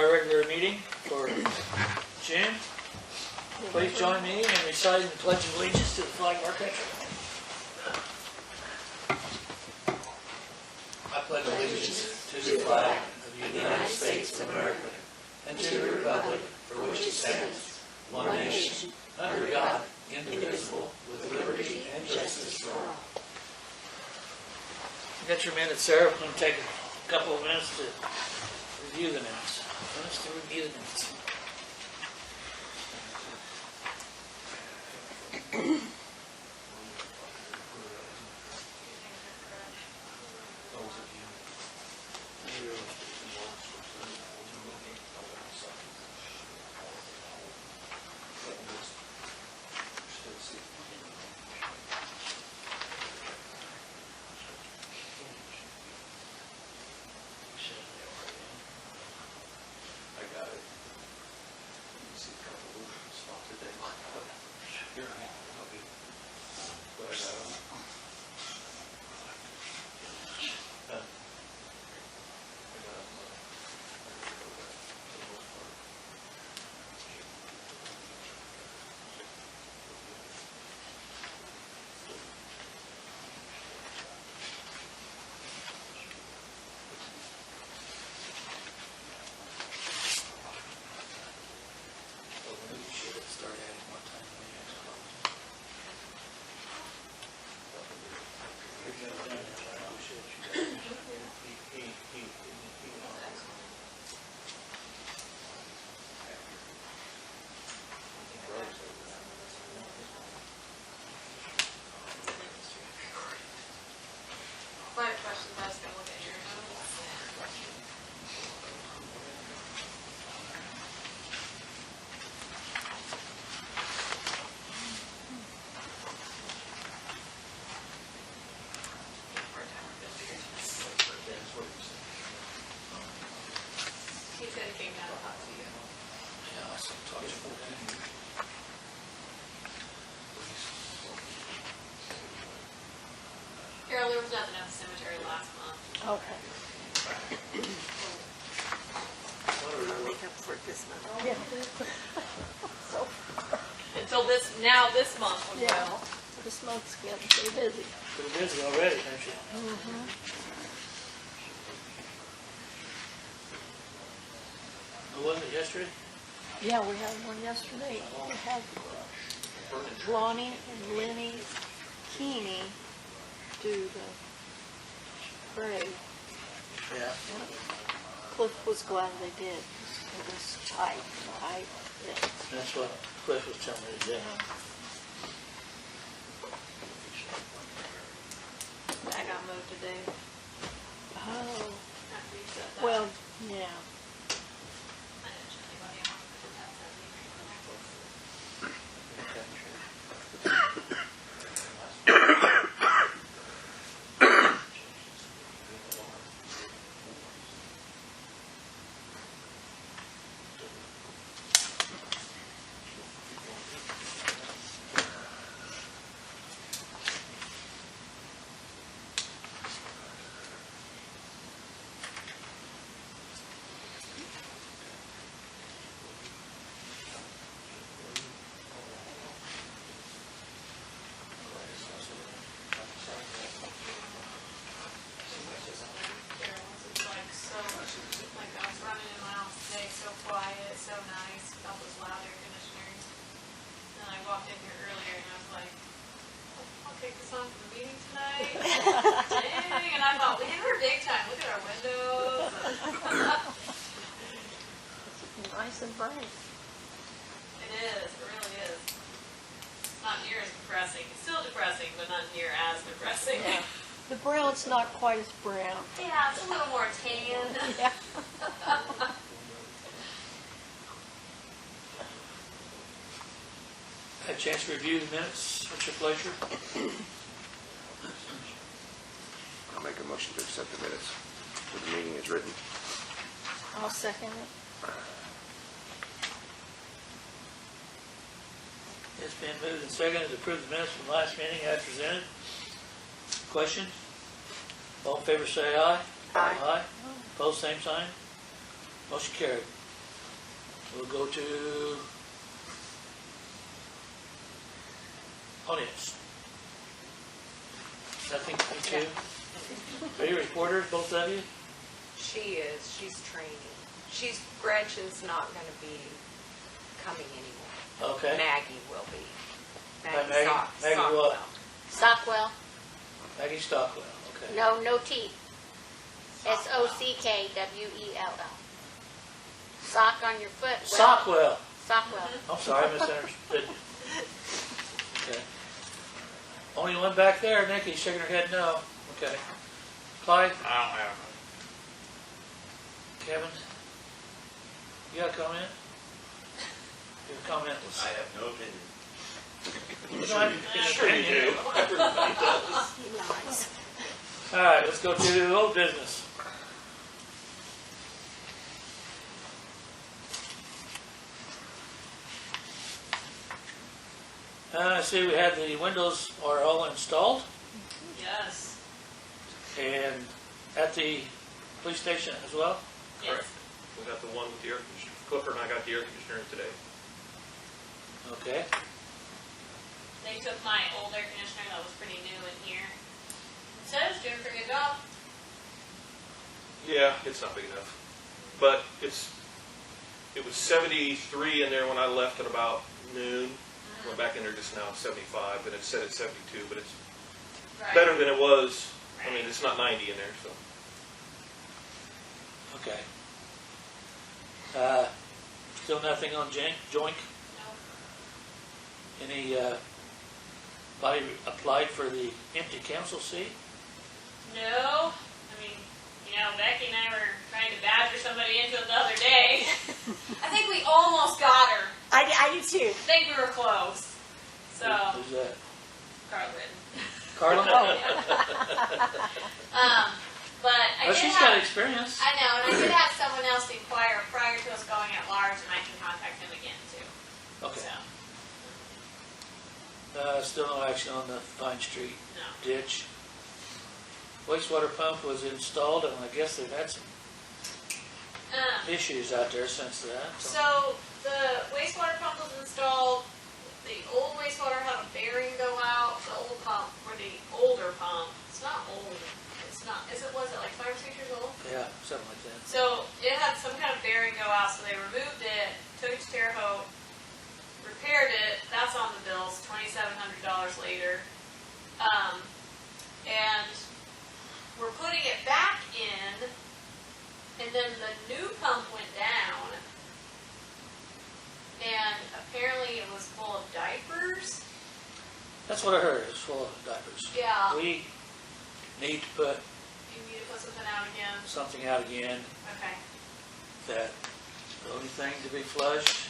our regular meeting for June. Please join me in reciting the Pledge of Allegiance to the flag of our country. I pledge allegiance to the flag of the United States of America and to the republic for which it stands, one nation, under God, indivisible, with liberty and justice for all. You got your minutes, Sarah. We're going to take a couple of minutes to review the minutes. Carol, there was nothing at the cemetery last month. Okay. Make up for it this month. Yeah. So, Until this month was well. this month's getting pretty busy. Pretty busy already, aren't you? Mm-hmm. Who was it yesterday? Yeah, we had one yesterday. We had Lonnie and Lenny Keeney do the parade. Yeah. Cliff was glad they did. It was tight. Yeah. That's what Cliff was telling me today. That got moved today. Oh, After you said that. well, yeah. I didn't show anybody else, but that's that meeting. So nice, felt those loud air conditioners. And I walked in here earlier and I was like, I'll take this on for the meeting tonight. Dang, and I thought, we have our daytime, look at our windows. It's nice and bright. It is, it really is. It's not near as depressing. It's still depressing, but not near as depressing. Yeah. The brown's not quite as brown. Yeah, it's a little more tan. Yeah. Had a chance to review the minutes. What's your pleasure? I'll make a motion to accept the minutes for the meeting as written. I'll second it. It's been moved and seconded to approve the minutes from the last meeting as presented. Questions? All in favor say aye. Aye. Aye. Opposed, same sign. Motion carried. We'll go to audience. Nothing, you two? Are you reporters, both of you? She is. She's training. Gretchen's not going to be coming anymore. Okay. Maggie will be. Maggie Stockwell. what? Stockwell. Maggie Stockwell, okay. No T. Sockwell. Sock on your foot. Stockwell. Stockwell. I'm sorry, I misunderstood. Okay. Only one back there, Nikki, shaking her head no. Okay. Clyde? I don't have Kevin? You got a comment? Your comment was... I have no opinion. You don't have an Sure you opinion. do. Everybody does. Nice. All right, let's go to old business. I see we have the windows are all installed, Yes. and at the police station as well. Correct. We got the one with the air conditioner. Clifford and I got the air conditioner today. Okay. They took my old air conditioner that was pretty new in here. It says doing a pretty good job. Yeah, it's not big enough. But it was 73 in there when I left at about noon. Went back in there just now, 75, and it's set at 72, but it's Right. better than it was. I mean, it's not 90 in there, so. Okay. Still nothing on Joink? No. Any body applied for the empty council seat? No. I mean, Becky and I were trying to badger somebody into it the other day. I think we almost got her. I do too. I think we were close. So, Who's that? Carla Britton. Carla? But I Oh, did she's have, got experience. I know, and I did have someone else inquire prior to us going at large, and I can contact him again too. Okay. So, Still no action on the Vine Street no. ditch. Wastewater pump was installed, and I guess they've had some issues out there since that. So the wastewater pump was installed. The old wastewater had a bearing go out. The old pump, or the older pump, it's not old. It's not. Was it like 5 or 6 years old? Yeah, something like that. So it had some kind of bearing go out. So they removed it, took it to Terre Haute, repaired it. That's on the bills. $2,700 later, and we're putting it back in. And then the new pump went down, and apparently it was full of diapers. That's what I heard. It's full of diapers. Yeah. We need to put You need to put something out again. something out again Okay. that the only thing to be flushed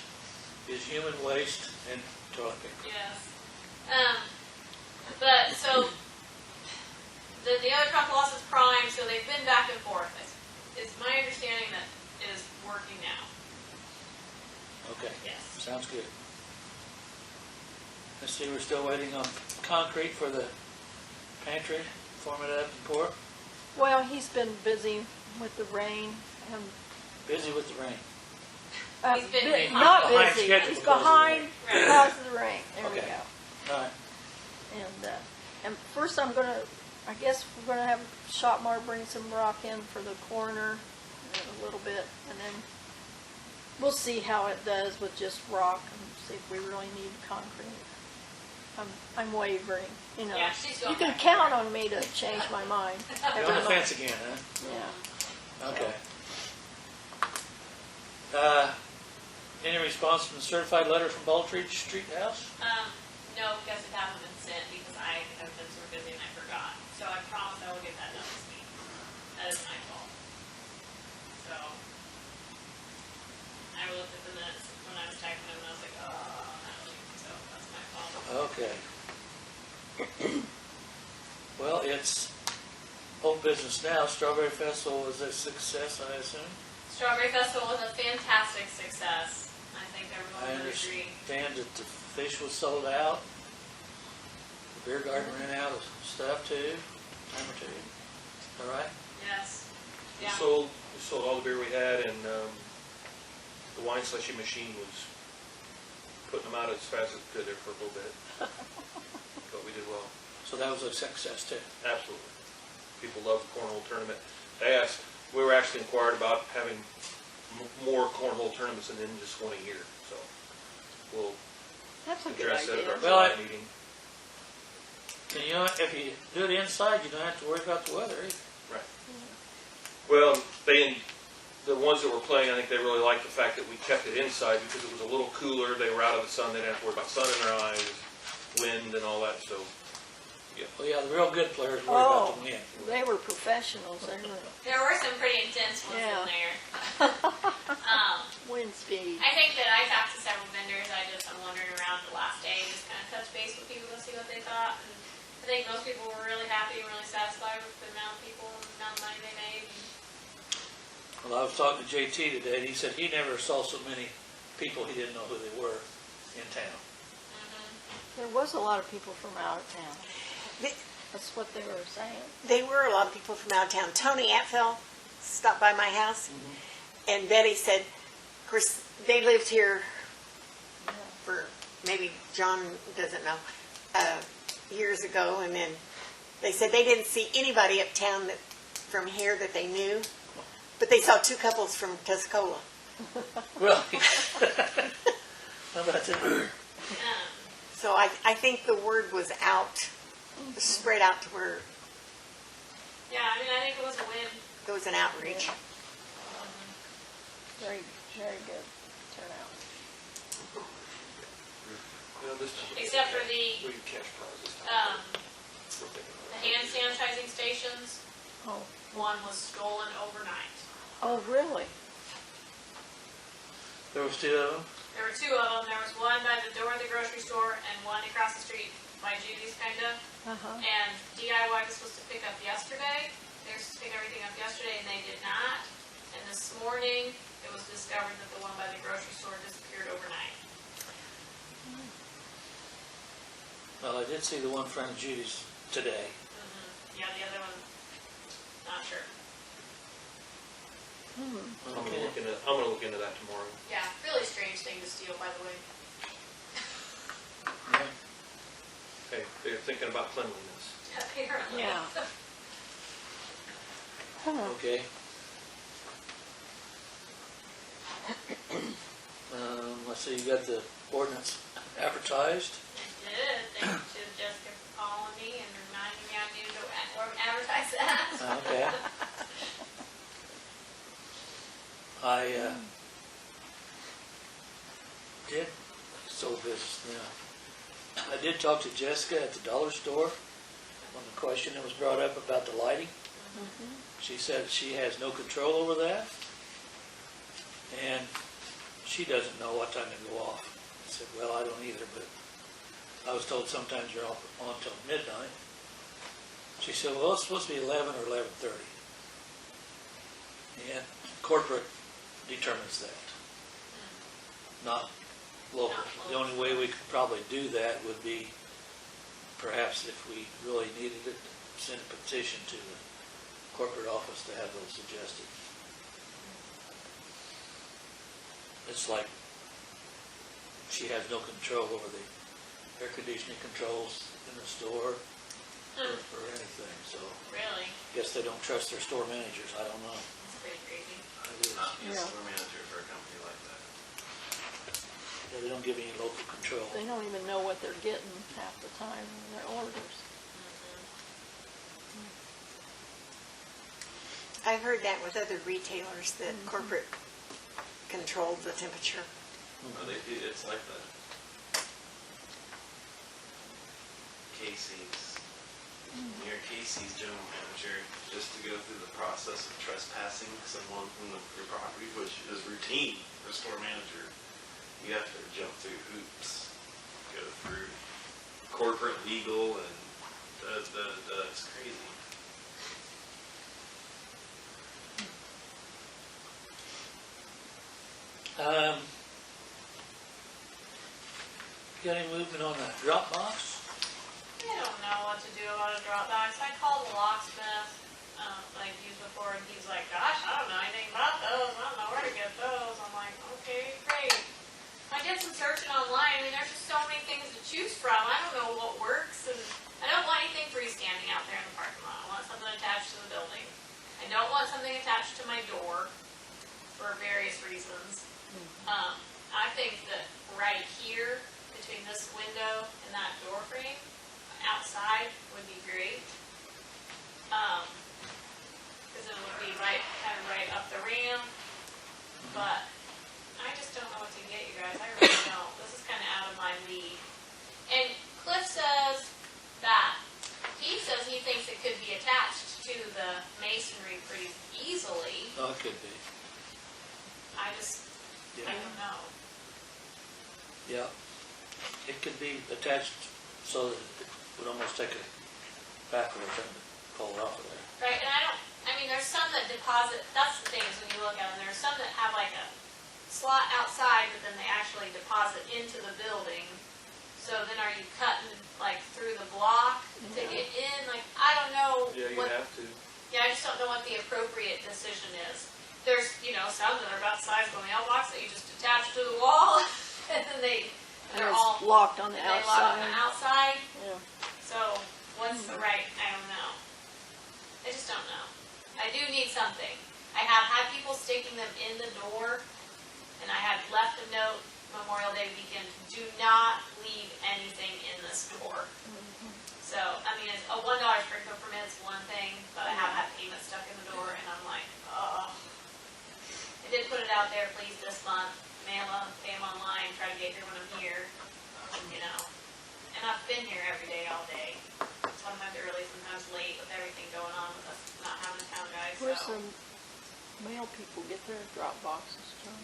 is human waste and toilet paper. Yes. But so the other pump lost its prime, so they've been back and forth. It's my understanding that it is working now. Okay. Yes. Sounds good. Let's see, we're still waiting on concrete for the pantry, forming it up and pour. Well, he's been busy with the rain and Busy with the rain. He's been behind. not Behind busy. schedule He's because of the behind rain. because of the rain. There we Okay. go. All right. And first I guess we're gonna have Shopmar bring some rock in for the corner a little bit, and then we'll see how it does with just rock and see if we really need concrete. I'm wavering, Yeah, she's going You can back count there. on me to change my mind. You're every on the month. fence again, huh? Yeah. Okay. Any response from the certified letter from Baldridge Street House? No, because it hasn't been sent because I have been so busy and I forgot. So I promise I will get that done this week. That is my fault. So I looked at the minutes when I was typing them and I was like, oh, Natalie. So that's my fault. Okay. Well, it's old business now. Strawberry Festival was a success, I assume? Strawberry Festival was a fantastic success. I think I everyone would agree. understand that the fish was sold out. The beer garden ran out of stuff too, time or two. All right? Yes. We Yeah. sold all the beer we had, and the wine slushing machine was putting them out as fast as it could there for a little bit. But we did well. So that was a success too. Absolutely. People love the cornhole tournament. We were actually inquired about having more cornhole tournaments than just one a year. So we'll That's a good address that at our idea. Well, July meeting. And you know, if you do it inside, you don't have to worry about the weather either. Right. Well, the ones that were playing, I think they really liked the fact that we kept it inside because it was a little cooler. They were out of the sun. They didn't have to worry about sun in their eyes, wind, and all that. So, yeah. Well, yeah, the real good players worry about the wind. They were professionals. They were There were some pretty intense ones Yeah. in there. wind speed. I think that I talked to several vendors. I'm wandering around the last day, just kind of touch base with people to see what they thought. And I think most people were really happy and really satisfied with the amount of people and the amount of money they made. Well, I was talking to JT today, and he said he never saw so many people he didn't know who they were in town. There was a lot of people from out of town. That's what they were saying. They were a lot of people from out of town. Tony Atfell stopped by my house, and Betty said, of course, they lived here for, maybe John doesn't know, years ago, and then they said they didn't see anybody uptown from here that they knew, but they saw two couples from Tuscola. Well, how about that? So I think the word was out, spread out to where Yeah, I mean, I think it was a win. there was an outreach. Very, very good turnout. Except for the, We cash prize this time. the hand sanitizing stations, Oh, one was stolen overnight. oh, really? There was two of them. There were two of them. There was one by the door of the grocery store and one across the street by Judy's, kind of. Uh-huh. And DIY was supposed to pick up yesterday. They were supposed to pick everything up yesterday, and they did not. And this morning, it was discovered that the one by the grocery store disappeared overnight. Well, I did see the one friend of Judy's today. Yeah, the other one, not sure. I'm gonna look into that tomorrow. Yeah, really strange thing to steal, by the way. Yeah. Hey, they're thinking about cleanliness. Apparently. Yeah. Huh. Okay. Let's see, you got the ordinance advertised. I did. Thank you to Jessica for calling me and reminding me I needed to advertise that. Okay. I did, so business now. I did talk to Jessica at the dollar store on the question that was brought up about the lighting. She said she has no control over that, and she doesn't know what time they go off. I said, well, I don't either, but I was told sometimes you're on till midnight. She said, well, it's supposed to be 11 or 11:30. And corporate determines that, not local. The only way we could probably do that would be, perhaps if we really needed it, send a petition to the corporate office to have those adjusted. It's like she has no control over the air conditioning controls in the store or anything, so Really? I guess they don't trust their store managers, I don't know. That's pretty crazy. Not be a Yeah. store manager for a company like that. Yeah, they don't give any local control. They don't even know what they're getting half the time in their orders. I've heard that with other retailers, that corporate controls the temperature. Well, it's like the Casey's, your Casey's general manager, just to go through the process of trespassing someone from your property, which is routine for a store manager. You have to jump through hoops, go through corporate legal, and it's crazy. Got any movement on the Dropbox? I don't know what to do about a Dropbox. I called the locksmith, like used before, and he's like, gosh, I don't know anything about those. I don't know where to get those. I'm like, Okay, great. I did some searching online. I mean, there's just so many things to choose from. I don't know what works, and I don't want anything freestanding out there in the parking lot. I want something attached to the building. I don't want something attached to my door for various reasons. I think that right here, between this window and that door frame, outside would be great. Because it would be right, kind of right up the ramp. But I just don't know what to get, you guys. I really don't. This is kind of out of my league. And Cliff says that he says he thinks it could be attached to the masonry pretty easily. Oh, it could be. I don't know. Yeah. It could be attached so that it would almost take it backward and pull it off of there. Right, and I mean, there's some that deposit, that's the thing is when you look at them, there's some that have like a slot outside, but then they actually deposit into the building. So then are you cutting like through the block to get in? Like, I don't know. Yeah, you what, have to. Yeah, I just don't know what the appropriate decision is. There's, some that are about the size of a mailbox that you just attach to the wall, and then they're it's all locked on the and they lock on the outside. outside. Yeah. So what's the right? I don't know. I just don't know. I do need something. I have had people sticking them in the door, and I had left a note Memorial Day weekend. Do not leave anything in this door. So, I mean, it's a $1 sprinkler permit is one thing, but I have had payments stuck in the door, and I'm like, oh. I did put it out there, please, this month. Mail them, pay them online, try to get here when I'm here, And I've been here every day, all day. Sometimes early, sometimes late, with everything going on with us not having a town guy, Where's so. some mail people get their drop boxes from?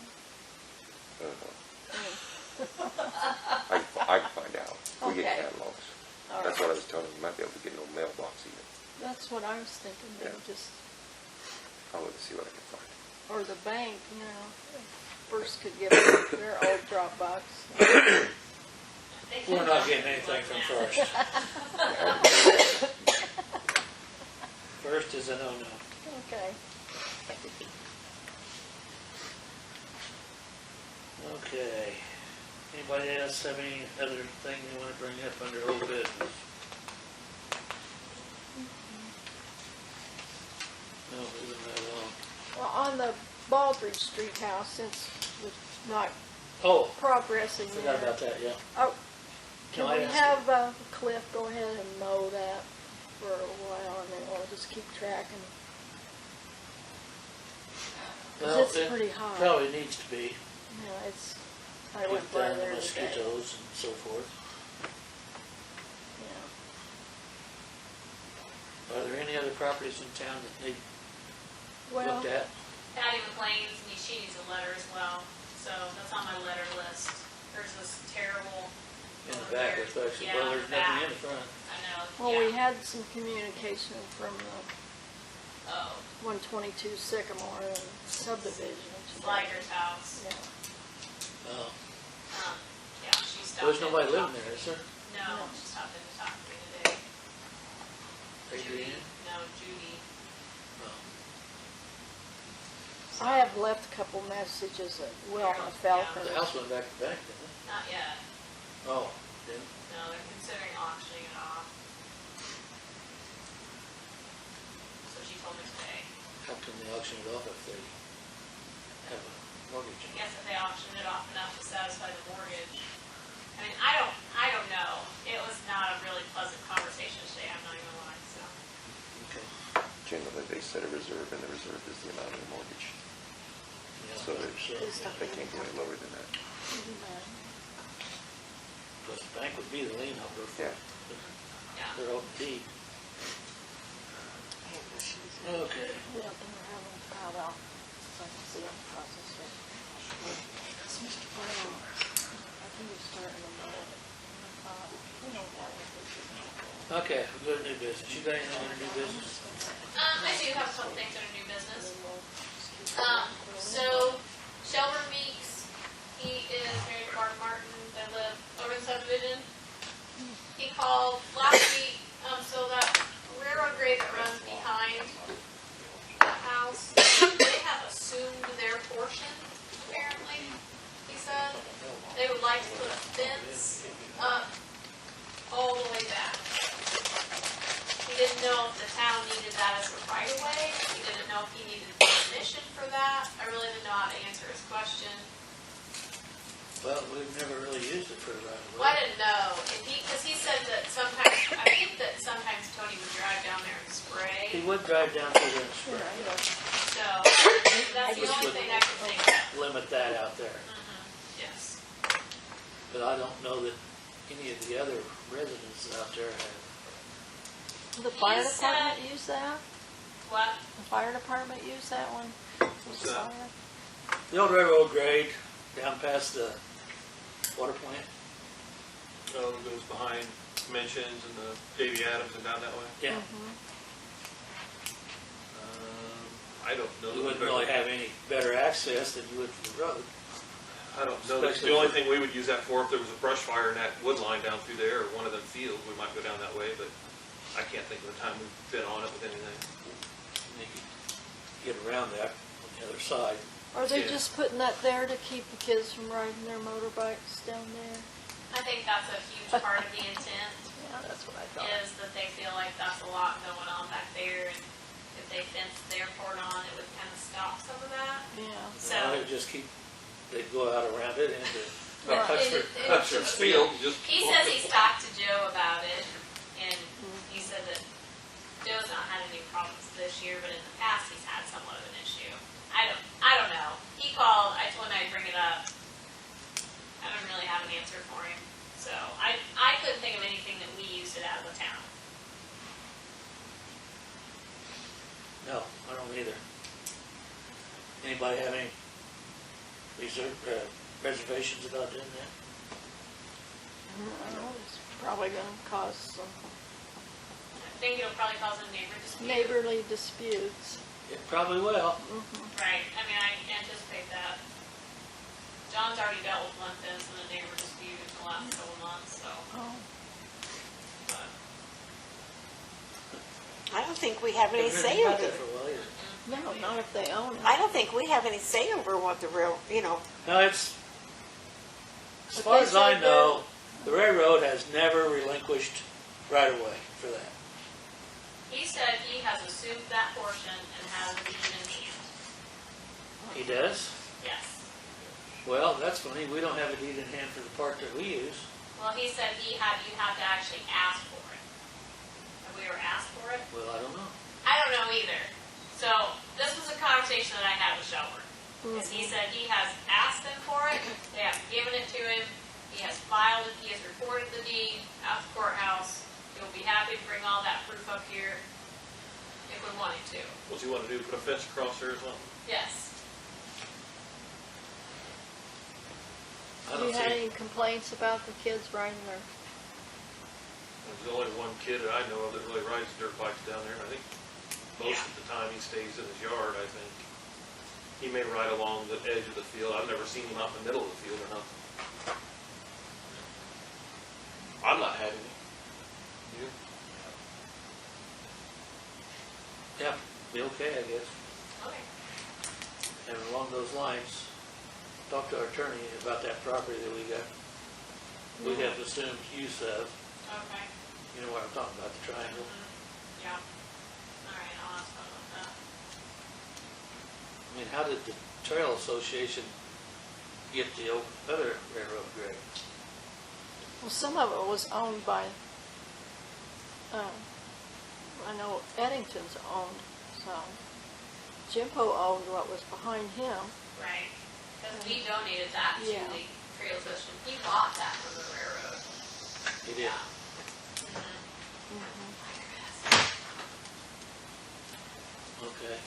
I can find out. We get Okay. catalogs. All That's right. what I was telling you. You might be able to get no mailbox even. That's what I was thinking, they Yeah. just, I'll look and see what I can find. or the bank, first could give them their old drop box. They We're can not go getting through anything one from now. First. First is a no-no. Okay. Okay. Anybody else have any other thing you want to bring up under old business? No, moving right along. Well, on the Baldridge Street house, since we're not Oh, progressing forgot there. about that, yeah. Oh, can No, I we asked have Cliff go ahead and mow that for a while, and then we'll just keep tracking? Because Well, it's it pretty hot. Probably needs to be. Yeah, it's, I went Keep by down the there today. mosquitoes and so forth. Yeah. Are there any other properties in town that need Well, looked at? Patty McLean's, she needs a letter as well, so that's on my letter list. There's this terrible. In the back, especially. Yeah, Well, in there's the nothing back. in the front. I know, well, we yeah. had some communication from the Oh, 122 Sycamore and subdivision. today. Liger's house. Yeah. Oh. Yeah, she stopped. There's in nobody to living talk- there, is there? No, she stopped in to talk to me today. Adrian? No, Judy. Oh. I have left a couple messages at Wilma Felker. The house went back to back, didn't it? Not yet. Oh, then, No, they're considering auctioning it off. So she told me today. how can they auction it off if they have a mortgage? I guess if they auctioned it off enough to satisfy the mortgage. I mean, I don't know. It was not a really pleasant conversation today, I'm not even gonna lie, so. Okay. Generally, they set a reserve, and the reserve is the amount of the mortgage. Yeah, So they yeah. they can't go any lower than that. Because the bank would be the lien holder for Yeah. Yeah. their own deed. Okay. Yeah, and we're having them piled out, so I can see them process it. Mr. Brown, I think he's starting to mow it. We don't have it. Okay, we'll go to new business. You got anything under new business? I do have a couple things under new business. So Shelburne Meeks, he is married to Mark Martin, they live over in subdivision. He called last week, so that railroad grade that runs behind the house, they have assumed their portion, apparently. said they would like to put a fence up all the way back. He didn't know if the town needed that as a right of way. He didn't know if he needed permission for that. I really didn't know how to answer his question. Well, we've never really used it for the right of way. Well, I didn't know. Because he said that sometimes, I think that sometimes Tony would drive down there and spray. He would drive down through there and spray. So that's the only thing I can think of. Limit that out there. Yes. But I don't know that any of the other residents out there have. The fire He said- department use that? What? The fire department use that one? What's that? The old railroad grade down past the water plant. Oh, it goes behind Mentions and the Davy Adams and down that way. Yeah. I don't know. You wouldn't really have any better access than you would from the road. I don't know. Especially The only for- thing we would use that for, if there was a brush fire in that wood line down through there, or one of them fields, we might go down that way, but I can't think of the time we've been on it with anything. And you could get around that on the other side. Are they Yeah. just putting that there to keep the kids from riding their motorbikes down there? I think that's a huge part of the intent, Yeah, that's what I thought. is that they feel like that's a lot going on back there, and if they fenced their part on, it would kind of stop some of that. Yeah. So, Now they'd just keep, they'd go out around it into Right. Hutcher's Field, just. he says he's talked to Joe about it, and he said that Joe's not had any problems this year, but in the past, he's had somewhat of an issue. I don't know. He called, I told him I'd bring it up. I don't really have an answer for him. So I couldn't think of anything that we used it as a town. No, I don't either. Anybody have any reservations about doing that? I don't know, it's probably gonna cause some I think it'll probably cause a neighbor dispute. neighborly disputes. It probably will. Right, I mean, I anticipate that. John's already dealt with one fence and a neighbor dispute in the last couple of months, so, Oh. but. I don't think we have any say Haven't over had it. for a while either. No, not if they own it. I don't think we have any say over what the real, No, it's, as But far they as I said know, the railroad has never relinquished right of way for that. He said he has assumed that portion and has a deed in hand. He does? Yes. Well, that's funny, we don't have a deed in hand for the part that we use. Well, he said you have to actually ask for it. Have we ever asked for it? Well, I don't know. I don't know either. So this was a conversation that I had with Shelburne. Because he said he has asked them for it, they have given it to him, he has filed it, he has recorded the deed at the courthouse. He'll be happy to bring all that proof up here if we wanted to. What's he want to do, put a fence across there or something? Yes. I Have don't you had see, any complaints about the kids riding their, There's only one kid that I know of that really rides dirt bikes down there, and I think most of the time he stays in his yard, I think. He may ride along the edge of the field. I've never seen him out in the middle of the field or nothing. I'm not having it. You? yeah, be okay, I guess. Okay. And along those lines, talk to our attorney about that property that we have assumed use of. Okay. You know what I'm talking about, the triangle. Yeah. All right, I'll ask him about that. I mean, how did the Trail Association get the other railroad grade? well, some of it was owned by, I know Eddington's owned some. Jimpo owned what was behind him. Right. Because we donated that to Yeah. the Trail Association. He bought that from the railroad. He did. Okay.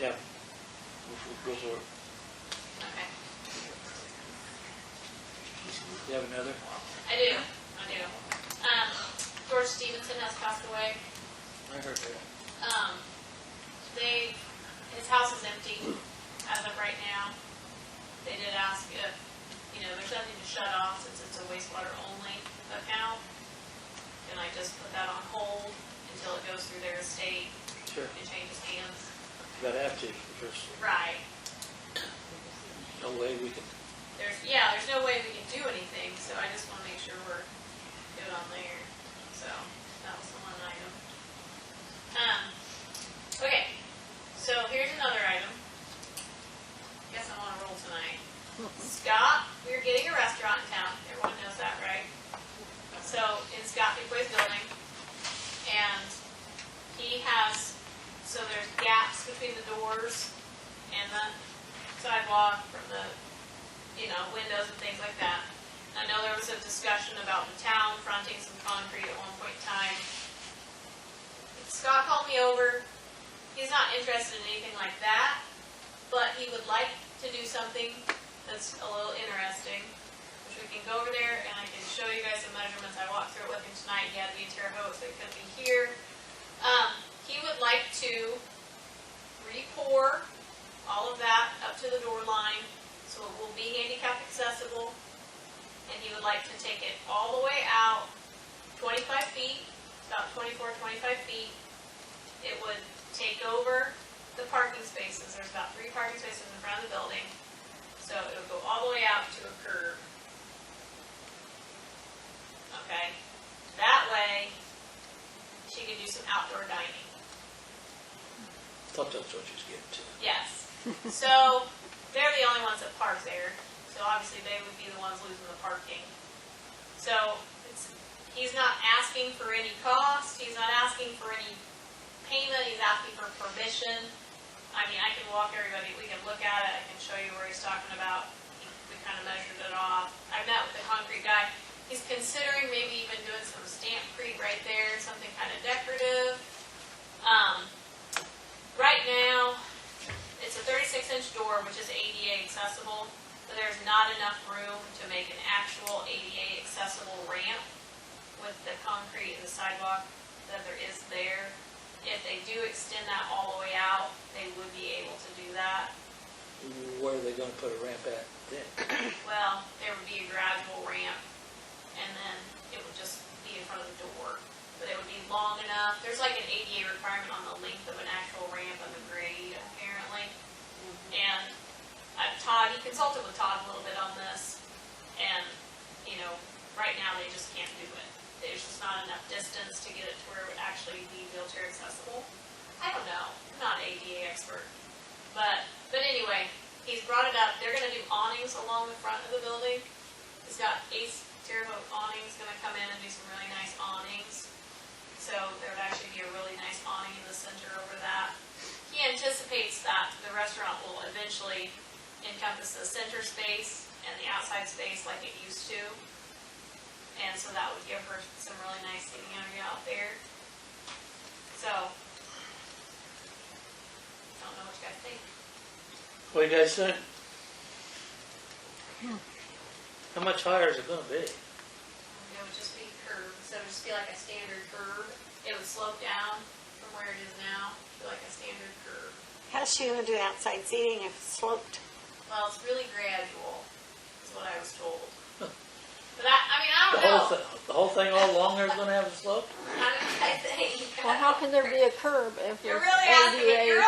Yeah, we'll go for it. Okay. You have another? I do. George Stevenson has passed away. I heard that. His house is empty as of right now. They did ask if, there's nothing to shut off since it's a wastewater only account. Can I just put that on hold until it goes through their estate Sure. and changes hands? You'd have to, first. Right. no way we can, there's no way we can do anything, so I just wanna make sure we're good on there. So, that was the one item. Okay, so here's another item. Guess I'm on a roll tonight. Scott, we're getting a restaurant in town, everyone knows that, right? So, in Scott Duquay's building, and he has, so there's gaps between the doors and the sidewalk from the, windows and things like that. I know there was a discussion about the town fronting some concrete at one point in time. Scott called me over. He's not interested in anything like that, but he would like to do something that's a little interesting, which we can go over there and I can show you guys the measurements. I walked through it with him tonight. He had to be in Terre Haute, so he couldn't be here. He would like to re-pour all of that up to the door line, so it will be handicap accessible. And he would like to take it all the way out 25 feet, about 24, 25 feet. It would take over the parking spaces. There's about 3 parking spaces in front of the building. So it would go all the way out to a curb. Okay? That way, she could do some outdoor dining. thought that's what you was getting to. Yes. So, they're the only ones that park there. So obviously they would be the ones losing the parking. So, he's not asking for any cost. He's not asking for any payment. He's asking for permission. I mean, I can walk everybody. We can look at it. I can show you where he's talking about. We kind of measured it off. I met with the concrete guy. He's considering maybe even doing some stampcrete right there, something kind of decorative. Right now, it's a 36-inch door, which is ADA accessible, but there's not enough room to make an actual ADA accessible ramp with the concrete and the sidewalk that there is there. If they do extend that all the way out, they would be able to do that. Where are they gonna put a ramp at then? Well, there would be a gradual ramp, and then it would just be in front of the door. But it would be long enough. There's like an ADA requirement on the length of an actual ramp and the grade, apparently. And Todd, he consulted with Todd a little bit on this, and, right now they just can't do it. There's just not enough distance to get it to where it would actually be wheelchair accessible. I don't know. I'm not an ADA expert. But anyway, he's brought it up. They're going to do awnings along the front of the building. He's got Ace Terre Haute awnings going to come in and do some really nice awnings. So there would actually be a really nice awning in the center over that. He anticipates that the restaurant will eventually encompass the center space and the outside space like it used to. And so that would give her some really nice seating area out there. So, I don't know what you guys think. What do you guys think? How much higher is it gonna be? It would just be curved, so it would just be like a standard curve. It would slope down from where it is now, be like a standard curve. How's she gonna do outside seating if it's sloped? Well, it's really gradual, is what I was told. But I don't know. The whole thing all along there is gonna have a slope? I think. Well, how can there be a curb if You're it's really asking ADA?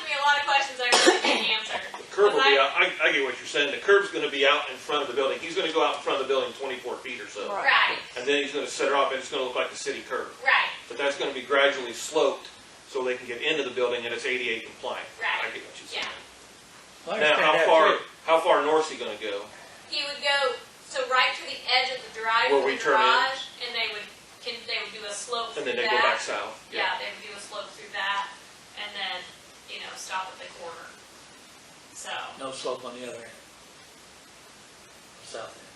me a lot of questions I really can't answer. The curb will be out, I get what you're saying, the curb's gonna be out in front of the building. He's gonna go out in front of the building 24 feet or so. Right. Right, And then he's gonna set it off, and it's gonna look like a city curb. right, But that's gonna be gradually sloped, so they can get into the building and it's ADA compliant. Right. I get what you're saying. yeah. I Now, understand that too. how far north's he gonna go? He would go, so right to the edge of the drive, Where of we the turn in. garage, and they would do a slope And through then that. they go back south? Yeah, they would do a slope through that, and then, stop at the corner. So, No slope on the other end. South end.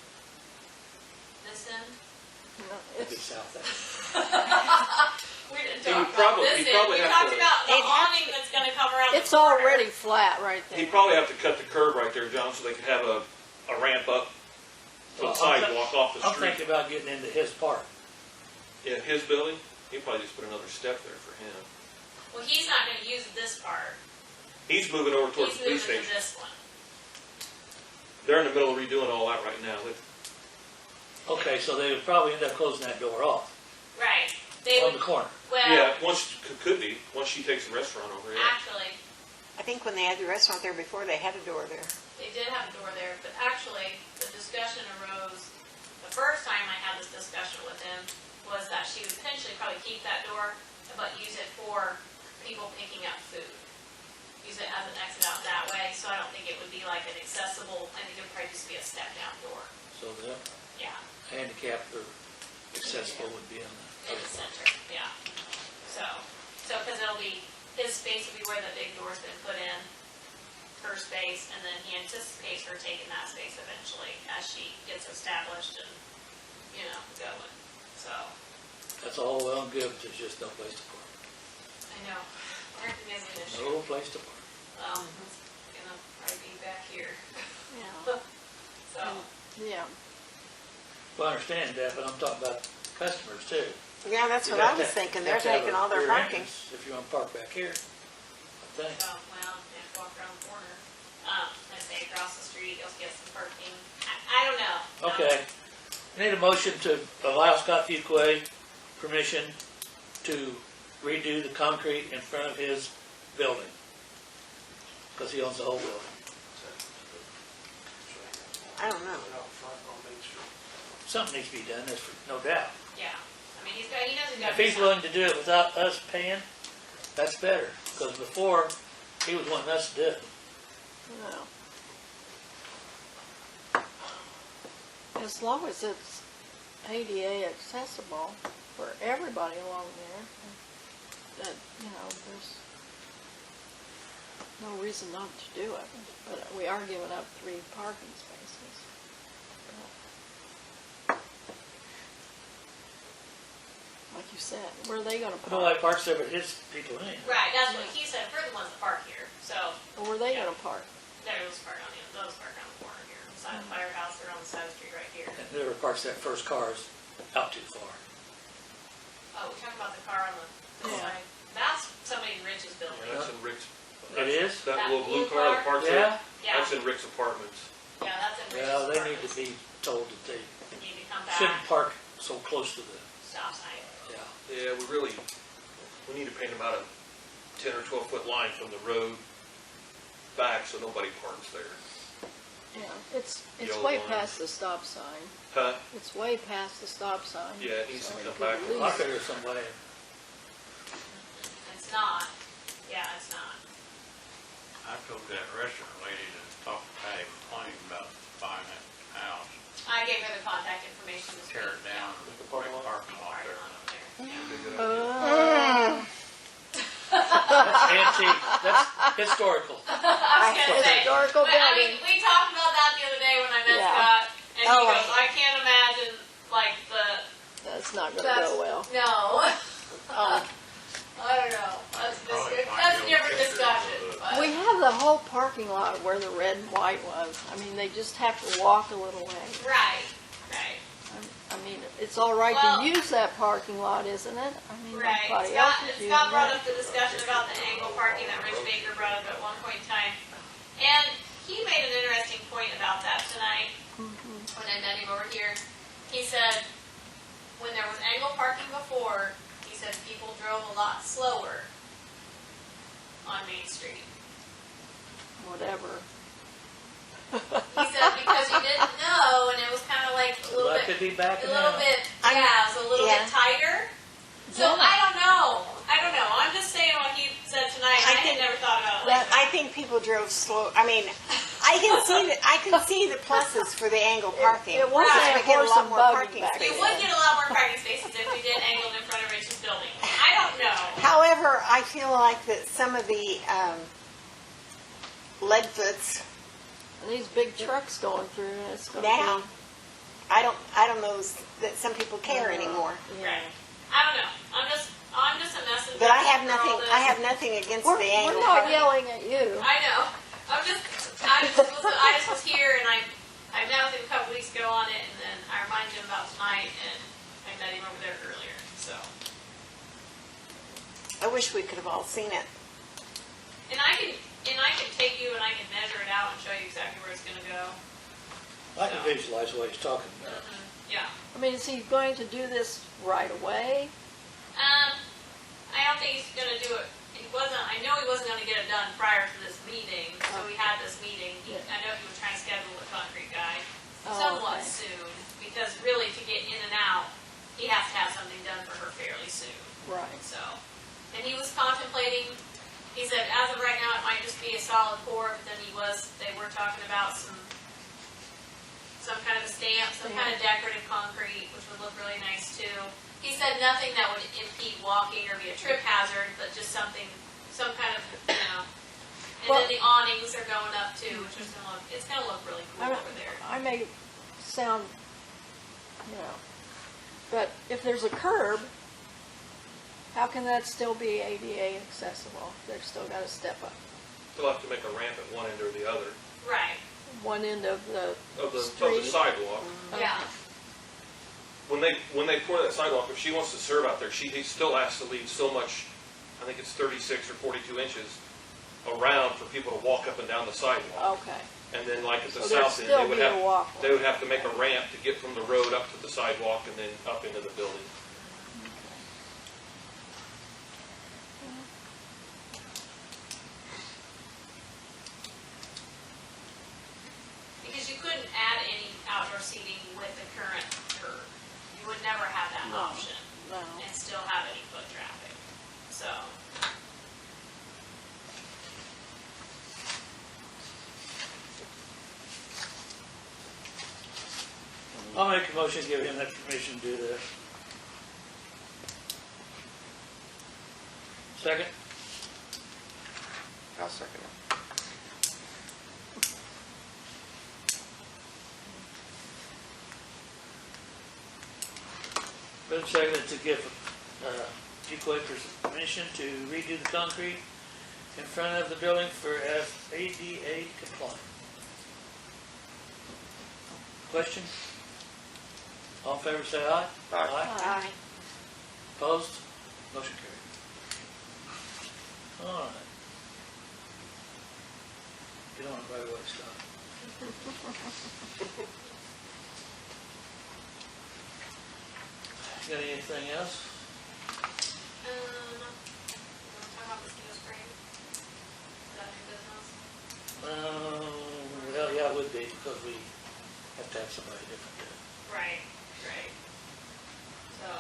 this end, No, It'd be it's- south end. we didn't He talk would about probably- this he'd end, probably we have talked to- about the They'd have awning that's gonna come around the It's corner. already flat right there. He'd probably have to cut the curb right there, John, so they could have a ramp up to the Well, sidewalk off the I'm street. thinking about getting into his part. Yeah, his building, he'd probably just put another step there for him. Well, he's not gonna use this part, He's moving over towards he's the police moving to station. this one. They're in the middle of redoing all that right now. Okay, so they would probably end up closing that door off Right, they on would, the corner. well, Yeah, could be, once she takes the restaurant over, yeah. actually, I think when they had the restaurant there before, they had a door there. they did have a door there, but actually, the discussion arose, the first time I had this discussion with him, was that she would potentially probably keep that door, but use it for people picking up food. Use it as an exit out that way, so I don't think it would be like an accessible, I think it would probably just be a step-down door. So the Yeah, handicap or accessible would be in in the center, yeah. So, because it'll be, his space will be where the big door's been put in, her space, and then he anticipates her taking that space eventually as she gets established and, you know, going. So, That's all well and good, but there's just no place to park. I know, parking is an issue. No place to park. It's gonna probably be back here, Yeah, so. yeah. Well, I understand that, but I'm talking about customers too. Yeah, that's what I was thinking. They're taking all their parking. If you want to park back here, I think. So, well, you have to walk around the corner, and say across the street, you'll get some parking. I don't know. Okay. I need a motion to allow Scott Fuquay permission to redo the concrete in front of his building. Because he owns the whole building. I don't know. Something needs to be done, that's no doubt. Yeah, I mean, he doesn't go. If he's willing to do it without us paying, that's better. Because before, he was wanting us to do it. No. As long as it's ADA accessible for everybody along there, that, you know, there's no reason not to do it. But we are giving up 3 parking spaces. Like you said, where are they gonna Nobody park? parks there but his people in. Right, that's what he said, we're the ones that park here, so, Or where are they gonna park? those park on the corner here, on the side of the firehouse, or on the side of the street right here. And whoever parks that first car is out too far. Oh, we're talking about the car on the Yeah. side, that's somebody in Rich's building. That's in Rick's. It is? That That little blue blue car that car? parks there? Yeah? Yeah, That's in Rick's apartments. yeah, that's in Rich's Well, they need to apartments. be told that they Need to come back, shouldn't park so close to the, stop sign. yeah. Yeah, we need to paint about a 10 or 12 foot line from the road back so nobody parks there. Yeah, it's Yellow way line. past the stop sign. Huh? It's way past the stop sign. Yeah, it needs to So come you could back. at I least- figure some way. It's not, yeah, it's not. I told that restaurant lady to talk to Patty McLean about buying that house, I gave her the contact information this week. tear it down, The the parking lot? parking lot Parking there. lot over there. Yeah. Be a good idea. That's antique, that's historical. I was gonna say, Historical but, I mean, building. we talked about that the other day when I met Yeah. Scott, and Oh, he goes, I can't imagine, like, That's not gonna that's, go well. no, Oh. I don't know, that's Probably a find different those discussion, pictures but. We have the whole parking lot where the red and white was. I mean, they just have to walk a little way. Right. I mean, it's all right Well- to use that parking lot, isn't it? I mean, Right. nobody else Scott, is using Scott brought it. up the discussion about the angle parking that Rich Baker brought up at one point in time. And he made an interesting point about that tonight when I met him over here. He said, when there was angle parking before, he said people drove a lot slower on Main Street. Whatever. He said because you didn't know, and it was kind of like a little That bit, could be backing a little out. bit, yeah, it was a little Yeah. bit tighter. So I don't know. I'm just saying what he said tonight. I had never thought about it like that. I think people drove slow. I mean, I can see the pluses for the angle parking. It wasn't Right. a We get a horse lot and more buggy parking back spaces. We would get a lot more parking spaces if we did angled in front of Rich's building. I don't know. However, I feel like that some of the leadfoots And these big trucks going through, and it's gonna now, be. I don't know that some people care anymore. Yeah. Right. I don't know. I'm just a messenger. But I have for all nothing. this. I have nothing against We're the angle not parking. yelling at you. I know. I just was here, and I met with him a couple weeks ago on it, and then I reminded him about tonight, and I met him over there earlier. So, I wish we could have all seen it. and I can take you and I can measure it out and show you exactly where it's going to go. I can visualize what he's talking about. Yeah. I mean, is he going to do this right away? I don't think he's going to do it. I know he wasn't going to get it done prior to this meeting, so we had this meeting. I know he was trying to schedule a concrete guy Oh, somewhat okay. soon, because really to get in and out, he has to have something done for her fairly soon. Right. So, and he was contemplating, he said, as of right now, it might just be a solid pour, but then they were talking about some kind of a stamp, some kind of decorative concrete, which would look really nice too. He said nothing that would impede walking or be a trip hazard, but just some kind of, And Well- then the awnings are going up too, which is it's gonna look really cool over there. I may sound, but if there's a curb, how can that still be ADA accessible? They've still got to step up. They'll have to make a ramp at one end or the other Right, One end of the of the street. sidewalk. yeah. When they pour that sidewalk, if she wants to serve out there, he still has to leave so much, I think it's 36 or 42 inches around for people to walk up and down the sidewalk. Okay. And then like at the So there'd south end, still be a walkway. they would have to make a ramp to get from the road up to the sidewalk and then up into the building. Because you couldn't add any outdoor seating with the current curb. You would never have that No. option No. and still have any foot traffic. So, I'll make a motion to give him that permission to do that. Second? I'll second it. Been seconded to give G. Quakers permission to redo the concrete in front of the building for ADA compliant. Question? All in favor say aye. Aye. Aye. Opposed? Motion carried. All right. Get on it right away, Scott. Got anything else? wanna talk about mosquito spray? Is that your business? Well, yeah, it would be because we have to have somebody different do it. Right. So,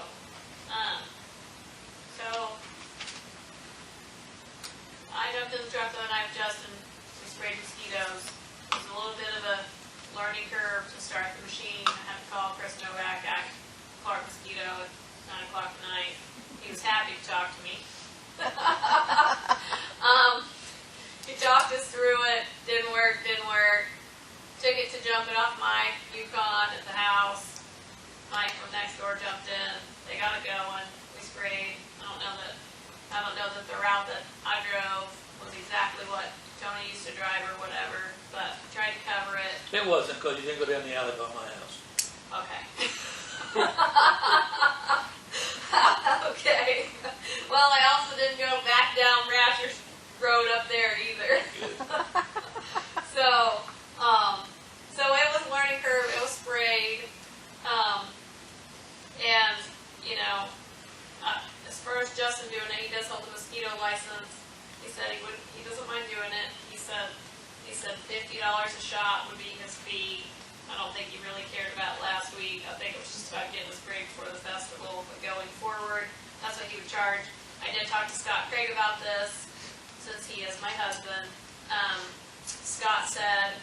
I jumped in the truck the other night with Justin, we sprayed mosquitoes. It was a little bit of a learning curve to start the machine. I had to call Chris Novak at Clark Mosquito at 9 o'clock at night. He was happy to talk to me. He talked us through it, didn't work. Took it to jumping off my Yukon at the house. Mike from next door jumped in. They got it going. We sprayed. I don't know that the route that I drove was exactly what Tony used to drive or whatever, but we tried to cover it. It wasn't because you didn't go down the alley by my house. Okay. Okay. Well, I also didn't go back down Ratcher's Road up there either. So it was a learning curve. It was sprayed. And, as far as Justin doing it, he does hold a mosquito license. He said he doesn't mind doing it. He said $50 a shot would be his fee. I don't think he really cared about last week. I think it was just about getting the spray before the festival. But going forward, that's what he would charge. I did talk to Scott Craig about this, since he is my husband. Scott said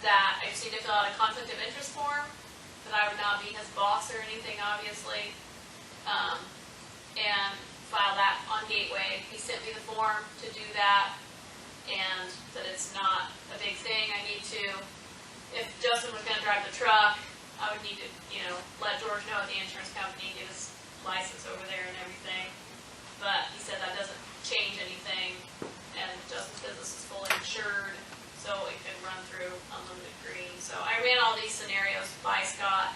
that I just need to fill out a conflict of interest form, that I would not be his boss or anything, obviously, and file that on Gateway. He sent me the form to do that, and that it's not a big thing. I need to, if Justin was going to drive the truck, I would need to, let George know at the insurance company, get his license over there and everything. But he said that doesn't change anything, and Justin's business is fully insured, so it could run through unlimited green. So I ran all these scenarios by Scott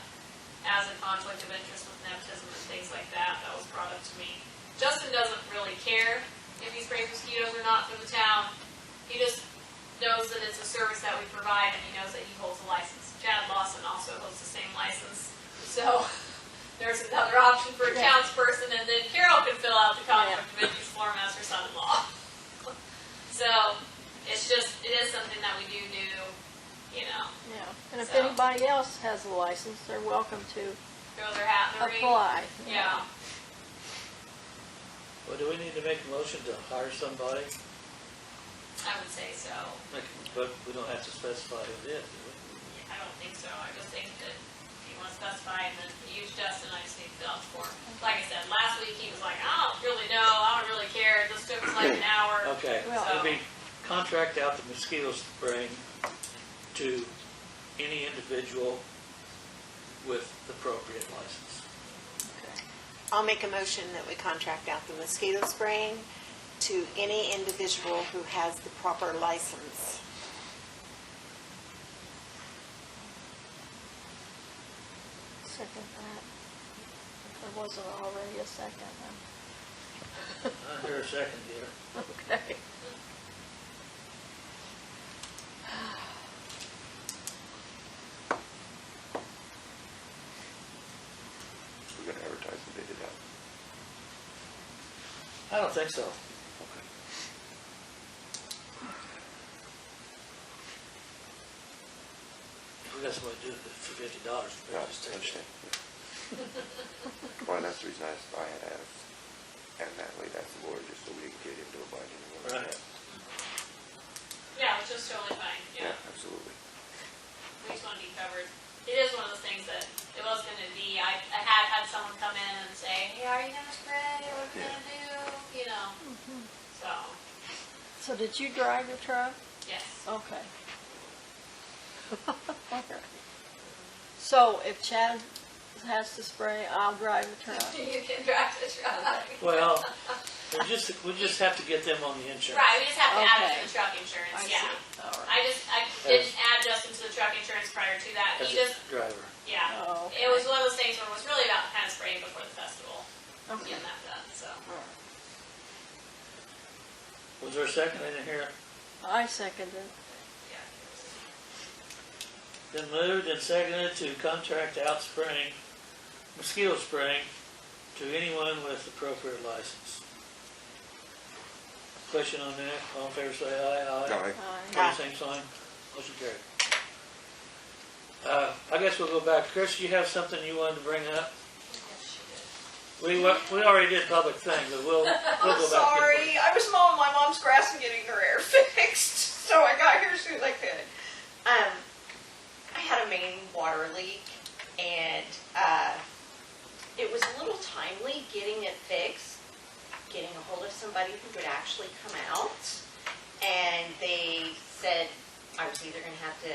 as a conflict of interest with nepotism and things like that. That was brought up to me. Justin doesn't really care if he sprays mosquitoes or not for the town. He just knows that it's a service that we provide, and he knows that he holds a license. Chad Lawson also holds the same license. So there's another option for a townsperson, and then Carol can fill out the conflict of interest form as her son-in-law. So it's just, it is something that we do, you know, Yeah, and if So- anybody else has a license, they're welcome to throw their hat in the ring. apply. Yeah. Well, do we need to make a motion to hire somebody? I would say so. But we don't have to specify who it is, do we? I don't think so. I just think that if you want to specify and then use Justin, I just need to vouch for him. Like I said, last week he was like, I don't really know, I don't really care. This took us like an hour. Okay, Well- it'll be contract out the mosquito spraying to any individual with appropriate license. Okay. I'll make a motion that we contract out the mosquito spraying to any individual who has the proper license. Second that. If there wasn't already a second, I hear a second here. okay. We're gonna advertise and bid it out. I don't think so. Okay. We got somebody to do it for $50. Yeah, I understand. Well, that's the reason I had asked, and Natalie, that's the board, just so we can get into a binding agreement. Right. Yeah, which is totally fine. Yeah, Yeah. absolutely. We just want to be covered. It is one of those things that it was going to be, I had someone come in and say, hey, are you going to spray? What are you going to do? You know, so, So did you drive the truck? yes. Okay. Okay. So if Chad has to spray, I'll drive the truck. You can drive the truck. Well, we just have to get them on the insurance. Right, we just have to add it Okay. to the truck insurance, I yeah. see. All right. I didn't add Justin to the truck insurance prior to that. As He a just, driver. yeah. Oh, It was one of those things where it was really about kind of spraying before the festival, Okay. getting that done, so. Was there a second? I didn't hear it. I seconded. Yeah. Been moved and seconded to contract out spraying, mosquito spraying, to anyone with appropriate license. Question on that? All in favor say aye. Aye. Opposed, same sign. Motion carried. I guess we'll go back. Chris, you have something you wanted to bring up? We already did public thing, but we'll go back. Sorry, I was mowing my mom's grass and getting her hair fixed, so I got here as soon as I could. I had a main water leak, and it was a little timely getting it fixed, getting a hold of somebody who would actually come out, and they said I was either going to have to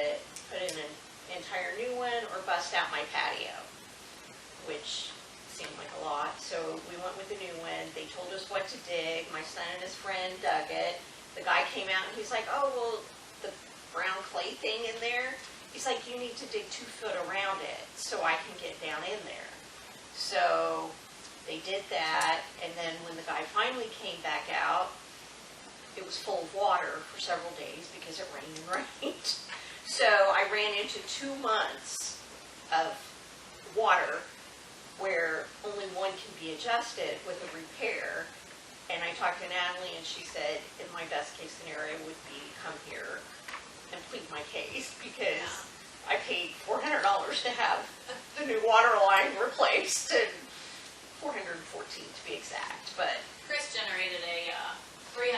put in an entire new one or bust out my patio, which seemed like a lot, so we went with the new one. They told us what to dig. My son and his friend dug it. The guy came out and he's like, oh, well, the brown clay thing in there, he's like, you need to dig 2 foot around it so I can get down in there. So they did that, and then when the guy finally came back out, it was full of water for several days because it rained and rained. So I ran into 2 months of water where only one can be adjusted with a repair. And I talked to Natalie, and she said, in my best case scenario would be come here and plead my case, because I paid $400 to have the new water line replaced, and $414 to be exact. But Chris generated a $350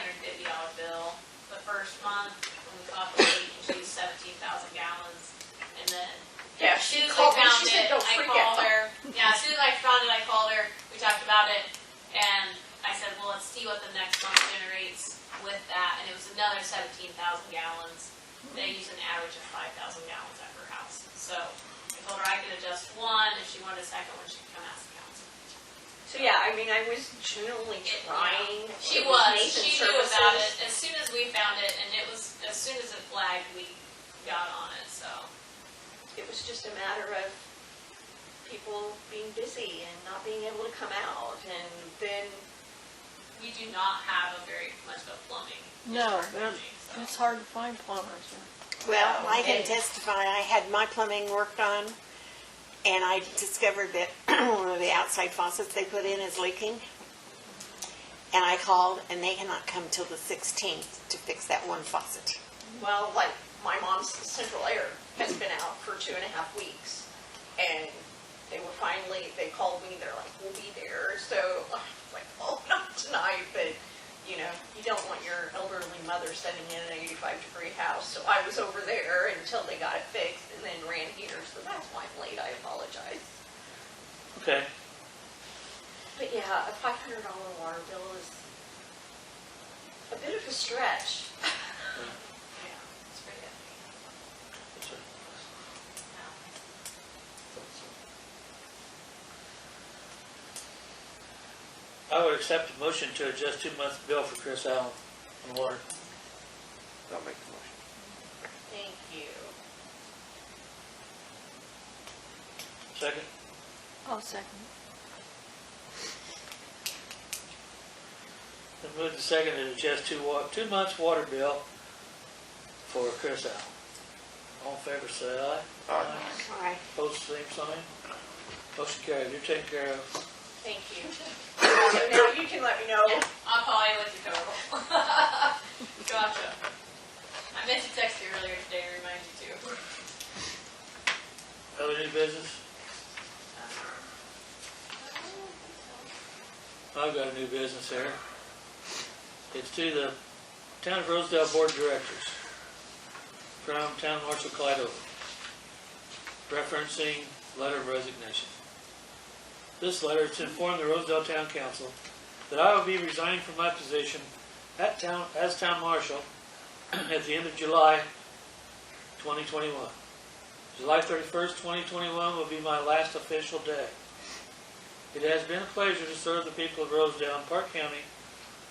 bill the first month when we caught the leak, and she used 17,000 gallons. And then yeah, as she soon as called we me. found She said, it, "Don't I freak called out." her. Yeah, as soon as I found it, I called her. We talked about it, and I said, well, let's see what the next month generates with that. And it was another 17,000 gallons. They use an average of 5,000 gallons at her house. So I told her I could adjust one. If she wanted a second one, she could come ask the council. So yeah, I mean, I was genuinely trying. She It was. Nathan She knew about Services. it as soon as we found it, and it was as soon as it flagged, we got on it. So It was just a matter of people being busy and not being able to come out, and then we do not have a very much of a plumbing. in No, our county, so. it's hard to find plumbers. Well, I can and- testify, I had my plumbing worked on, and I discovered that one of the outside faucets they put in is leaking. And I called, and they cannot come till the 16th to fix that one faucet. Well, like, my mom's central air has been out for 2.5 weeks. And they called me, they're like, we'll be there. So I was like, oh, not tonight, but you know, you don't want your elderly mother sitting in an 85-degree house. So I was over there until they got it fixed and then ran here. So that's why I'm late. I apologize. Okay. But yeah, a $500 water bill is a bit of a stretch. Yeah, it's pretty hefty. That's right. I would accept a motion to adjust 2-month bill for Chris Allen on water. I'll make the motion. Thank you. Second? I'll second. Then move to second to adjust 2 months water bill for Chris Allen. All in favor, say aye. Aye. All right. Opposed, same sign. Motion carried. You're taken care of. Thank you. So now you can let me know. I'll call you with the total. Gotcha. I meant to text you earlier today to remind you too. Other new business? I've got a new business here. It's to the Town of Rosedale Board of Directors from Town Marshal Clyde Owen, referencing letter of resignation. This letter is to inform the Rosedale Town Council that I will be resigning from my position as Town Marshal at the end of July 2021. July 31st, 2021 will be my last official day. It has been a pleasure to serve the people of Rosedale and Parke County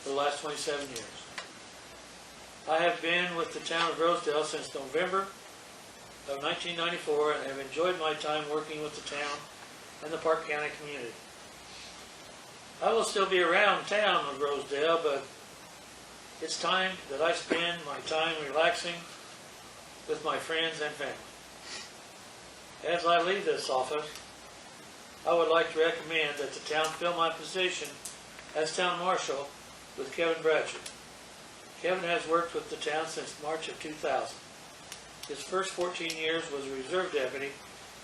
for the last 27 years. I have been with the Town of Rosedale since November of 1994 and have enjoyed my time working with the town and the Parke County community. I will still be around town of Rosedale, but it's time that I spend my time relaxing with my friends and family. As I leave this office, I would like to recommend that the town fill my position as Town Marshal with Kevin Bradshaw. Kevin has worked with the town since March of 2000. His first 14 years was a reserve deputy,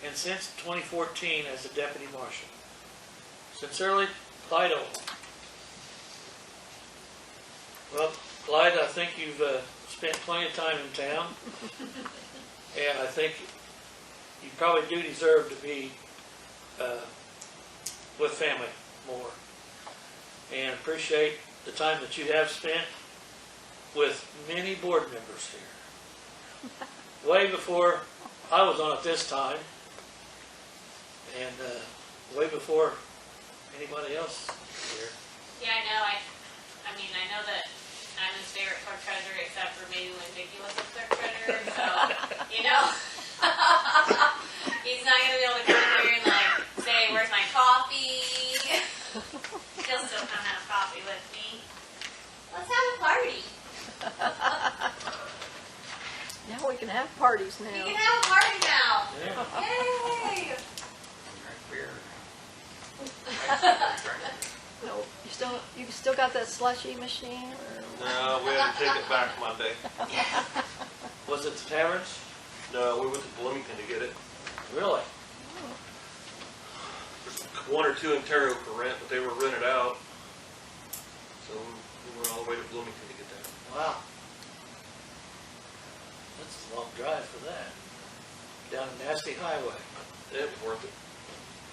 and since 2014 as a deputy marshal. Sincerely, Clyde Owen. Well, Clyde, I think you've spent plenty of time in town, and I think you probably do deserve to be with family more, and appreciate the time that you have spent with many board members here. Way before I was on it this time, and way before anybody else here. Yeah, I know. I mean, I know that I'm his favorite clerk treasurer, except for maybe when Vicki was the clerk treasurer. So, you know, he's not gonna be able to come here and like say, "Where's my coffee?" He'll still come have coffee with me. Let's have a party. Now we can have parties We now. can have a party now. Yeah. Yay! Beer. No, you still got that slushy machine? Or? No, we had to take it back Monday. Was it the taverns? No, we went to Bloomington to get it. Really? There's 1 or 2 in Ontario for rent, but they were rented out. So we went all the way to Bloomington to get that. Wow. That's a long drive for that. Down a nasty highway. It was worth it.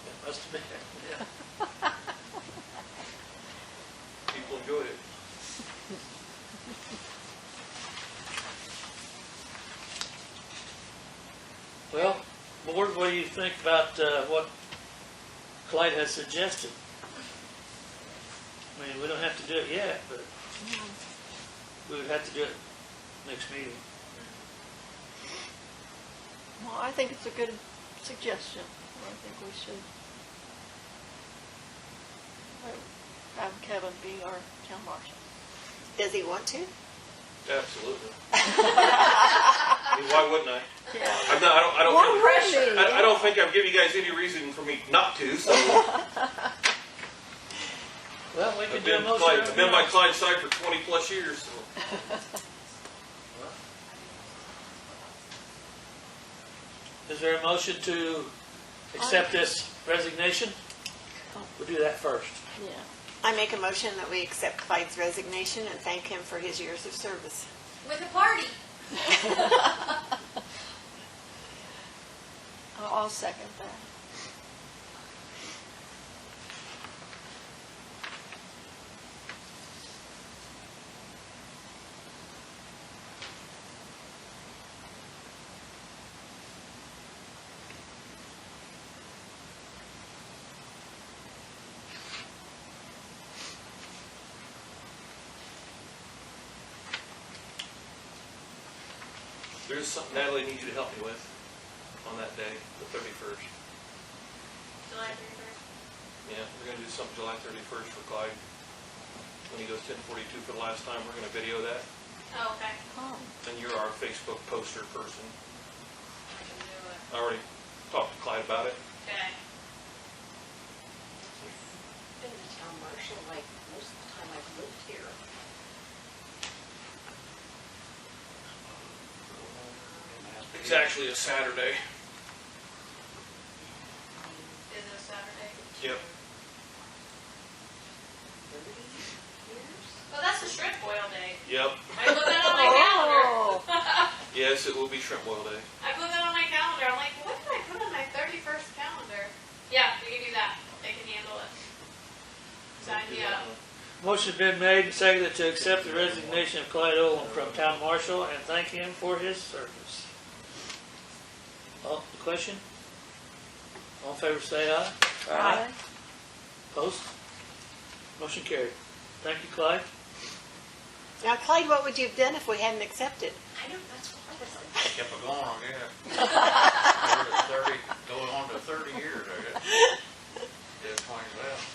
It must have been, yeah. People enjoyed it. Well, board, what do you think about what Clyde has suggested? I mean, we don't have to do it yet, but we would have to do it next meeting. Well, I think it's a good suggestion. I think we should have Kevin be our town marshal. Does he want to? Absolutely. I mean, why wouldn't I? Yeah. I don't think I've given you guys any reason for me not to, so. Well, we can I've do a been motion. Clyde- I've been by Clyde's side for 20 plus years. So. Is there a motion to accept this resignation? We'll do that first. Yeah. I make a motion that we accept Clyde's resignation and thank him for his years of service. With a party. I'll second that. There's something Natalie needs you to help me with on that day, the 31st. July 31st. Yeah, we're gonna do something July 31st for Clyde. When he goes 1042 for the last time, we're gonna video that. Oh, okay. Oh. And you're our Facebook poster person. I can do it. I already talked to Clyde about it. Okay. Been the town marshal like most of the time I've lived here. It's actually a Saturday. Is it a Saturday? Yep. Oh, that's the shrimp boil day. Yep. I put that on my calendar. Oh. Yes, it will be shrimp boil day. I put that on my calendar. I'm like, what did I put on my 31st calendar? Yeah, we can do that. They can handle it. Sign me up. Motion been made and seconded to accept the resignation of Clyde Olam from town marshal and thank him for his service. The question? All in favor say aye. Aye. Opposed? Motion carried. Thank you, Clyde. Now, Clyde, what would you have done if we hadn't accepted? I know, that's what I was like. Kept it going, I guess. 30, going on to 30 years, I guess. Did 20 left.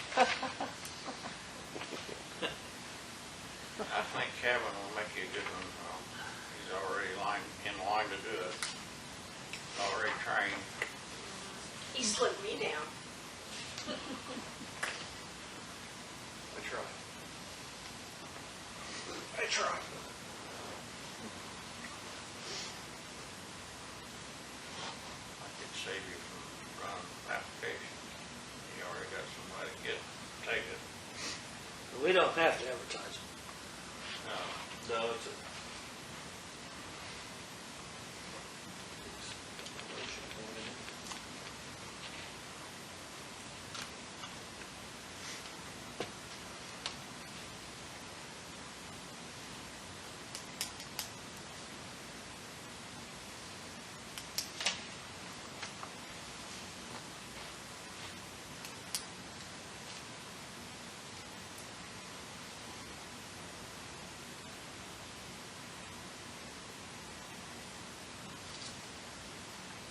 I think Kevin will make you a good one. He's already in line to do it. Already trained. He slowed me down. I try. I try. I could save you from running an application. You already got somebody to take it. We don't have to advertise it. No. No, it's a.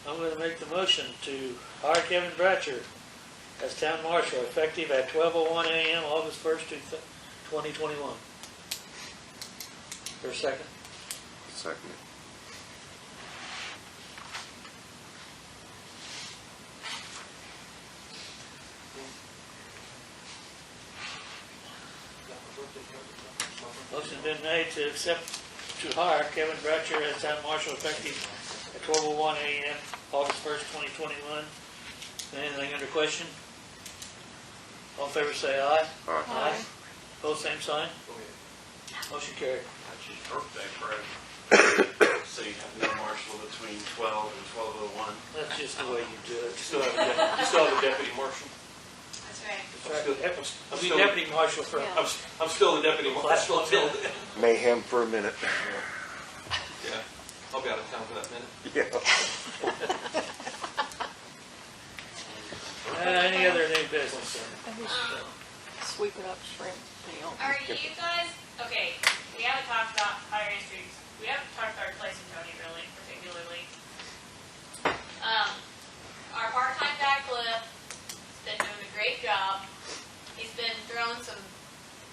I'm going to make the motion to hire Kevin Bratcher as town marshal effective at 12:01 a.m. August 1st, 2021. For a second. Second. Motion been made to hire Kevin Bratcher as town marshal effective at 12:01 a.m. August 1st, 2021. Anything under question? All in favor say aye. Aye. Opposed, same sign. Motion carried. That's his birthday present. So you have no marshal between 12 and 12:01. That's just the way you do it. You still have a deputy marshal. That's right. I'll be deputy marshal for, Yeah. I'm still the deputy marshal until. Mayhem for a minute. Yeah, I'll be out of town for that minute. Yeah. any other new business? Sweeping up shrimp meal. Are you guys, okay, we haven't talked about fire industries. We haven't talked about replacing Tony really, particularly. Our part-time guy Cliff has been doing a great job. He's been throwing some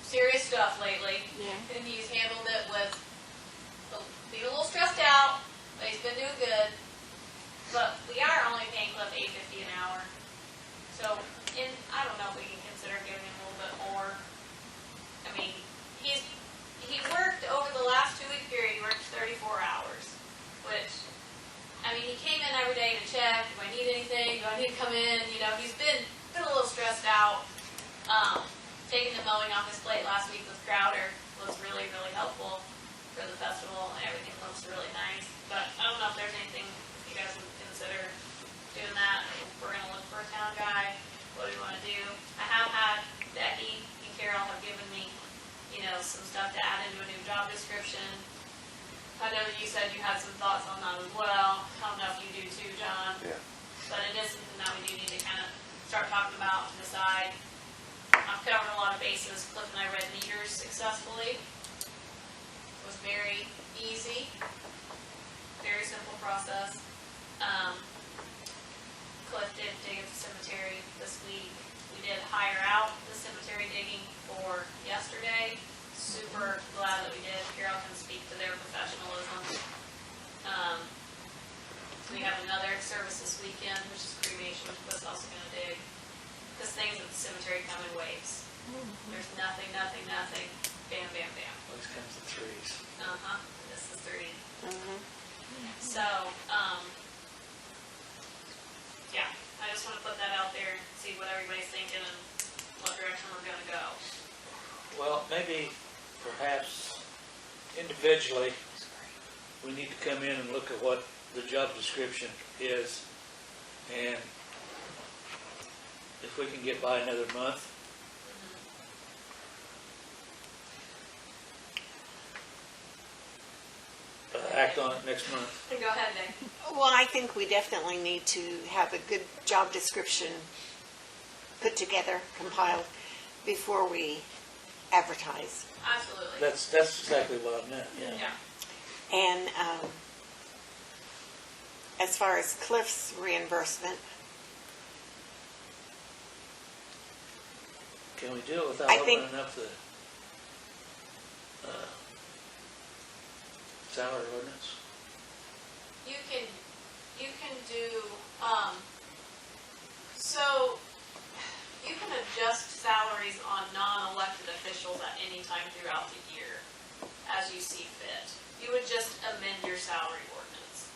serious stuff lately. Yeah. And he's handled it with, being a little stressed out, but he's been doing good. But we are only paying Cliff $8.50 an hour. So, I don't know if we can consider giving him a little bit more. by? Do I need anything? Do I need to come in? You know, he's been a little stressed out. Taking the mowing off his plate last week with Crowder was really, really helpful for the festival, and everything looks really nice. But I don't know if there's anything you guys would consider doing that. We're gonna look for a town guy. What do we want to do? I have had Becky and Carol have given me, you know, some stuff to add into a new job description. I know that you said you had some thoughts on that as well. I don't know if you do too, John. Yeah. But it is something that we do need to kind of start talking about to decide. I've covered a lot of bases. Cliff and I read meters successfully. It was very easy, very simple process. Cliff did dig at the cemetery this week. We did hire out the cemetery digging for yesterday. Super glad that we did. Carol can speak to their professionalism. We have another service this weekend, which is cremation, which Cliff's also going to dig. Because things at the cemetery come in waves. There's nothing. Bam, bam, bam. Always comes in threes. This is 3. Mhm. So, yeah, I just want to put that out there, see what everybody's thinking and what direction we're going to go. Well, maybe, perhaps, individually, we need to come in and look at what the job description is, and if we can get by another month, act on it next month. Go ahead, Nick. Well, I think we definitely need to have a good job description put together, compiled, before we advertise. Absolutely. That's exactly what I meant, yeah. Yeah. And as far as Cliff's reimbursement, Can we do it without I think- opening up the salary ordinance? You can do, so you can adjust salaries on non-elected officials at any time throughout the year as you see fit. You would just amend your salary ordinance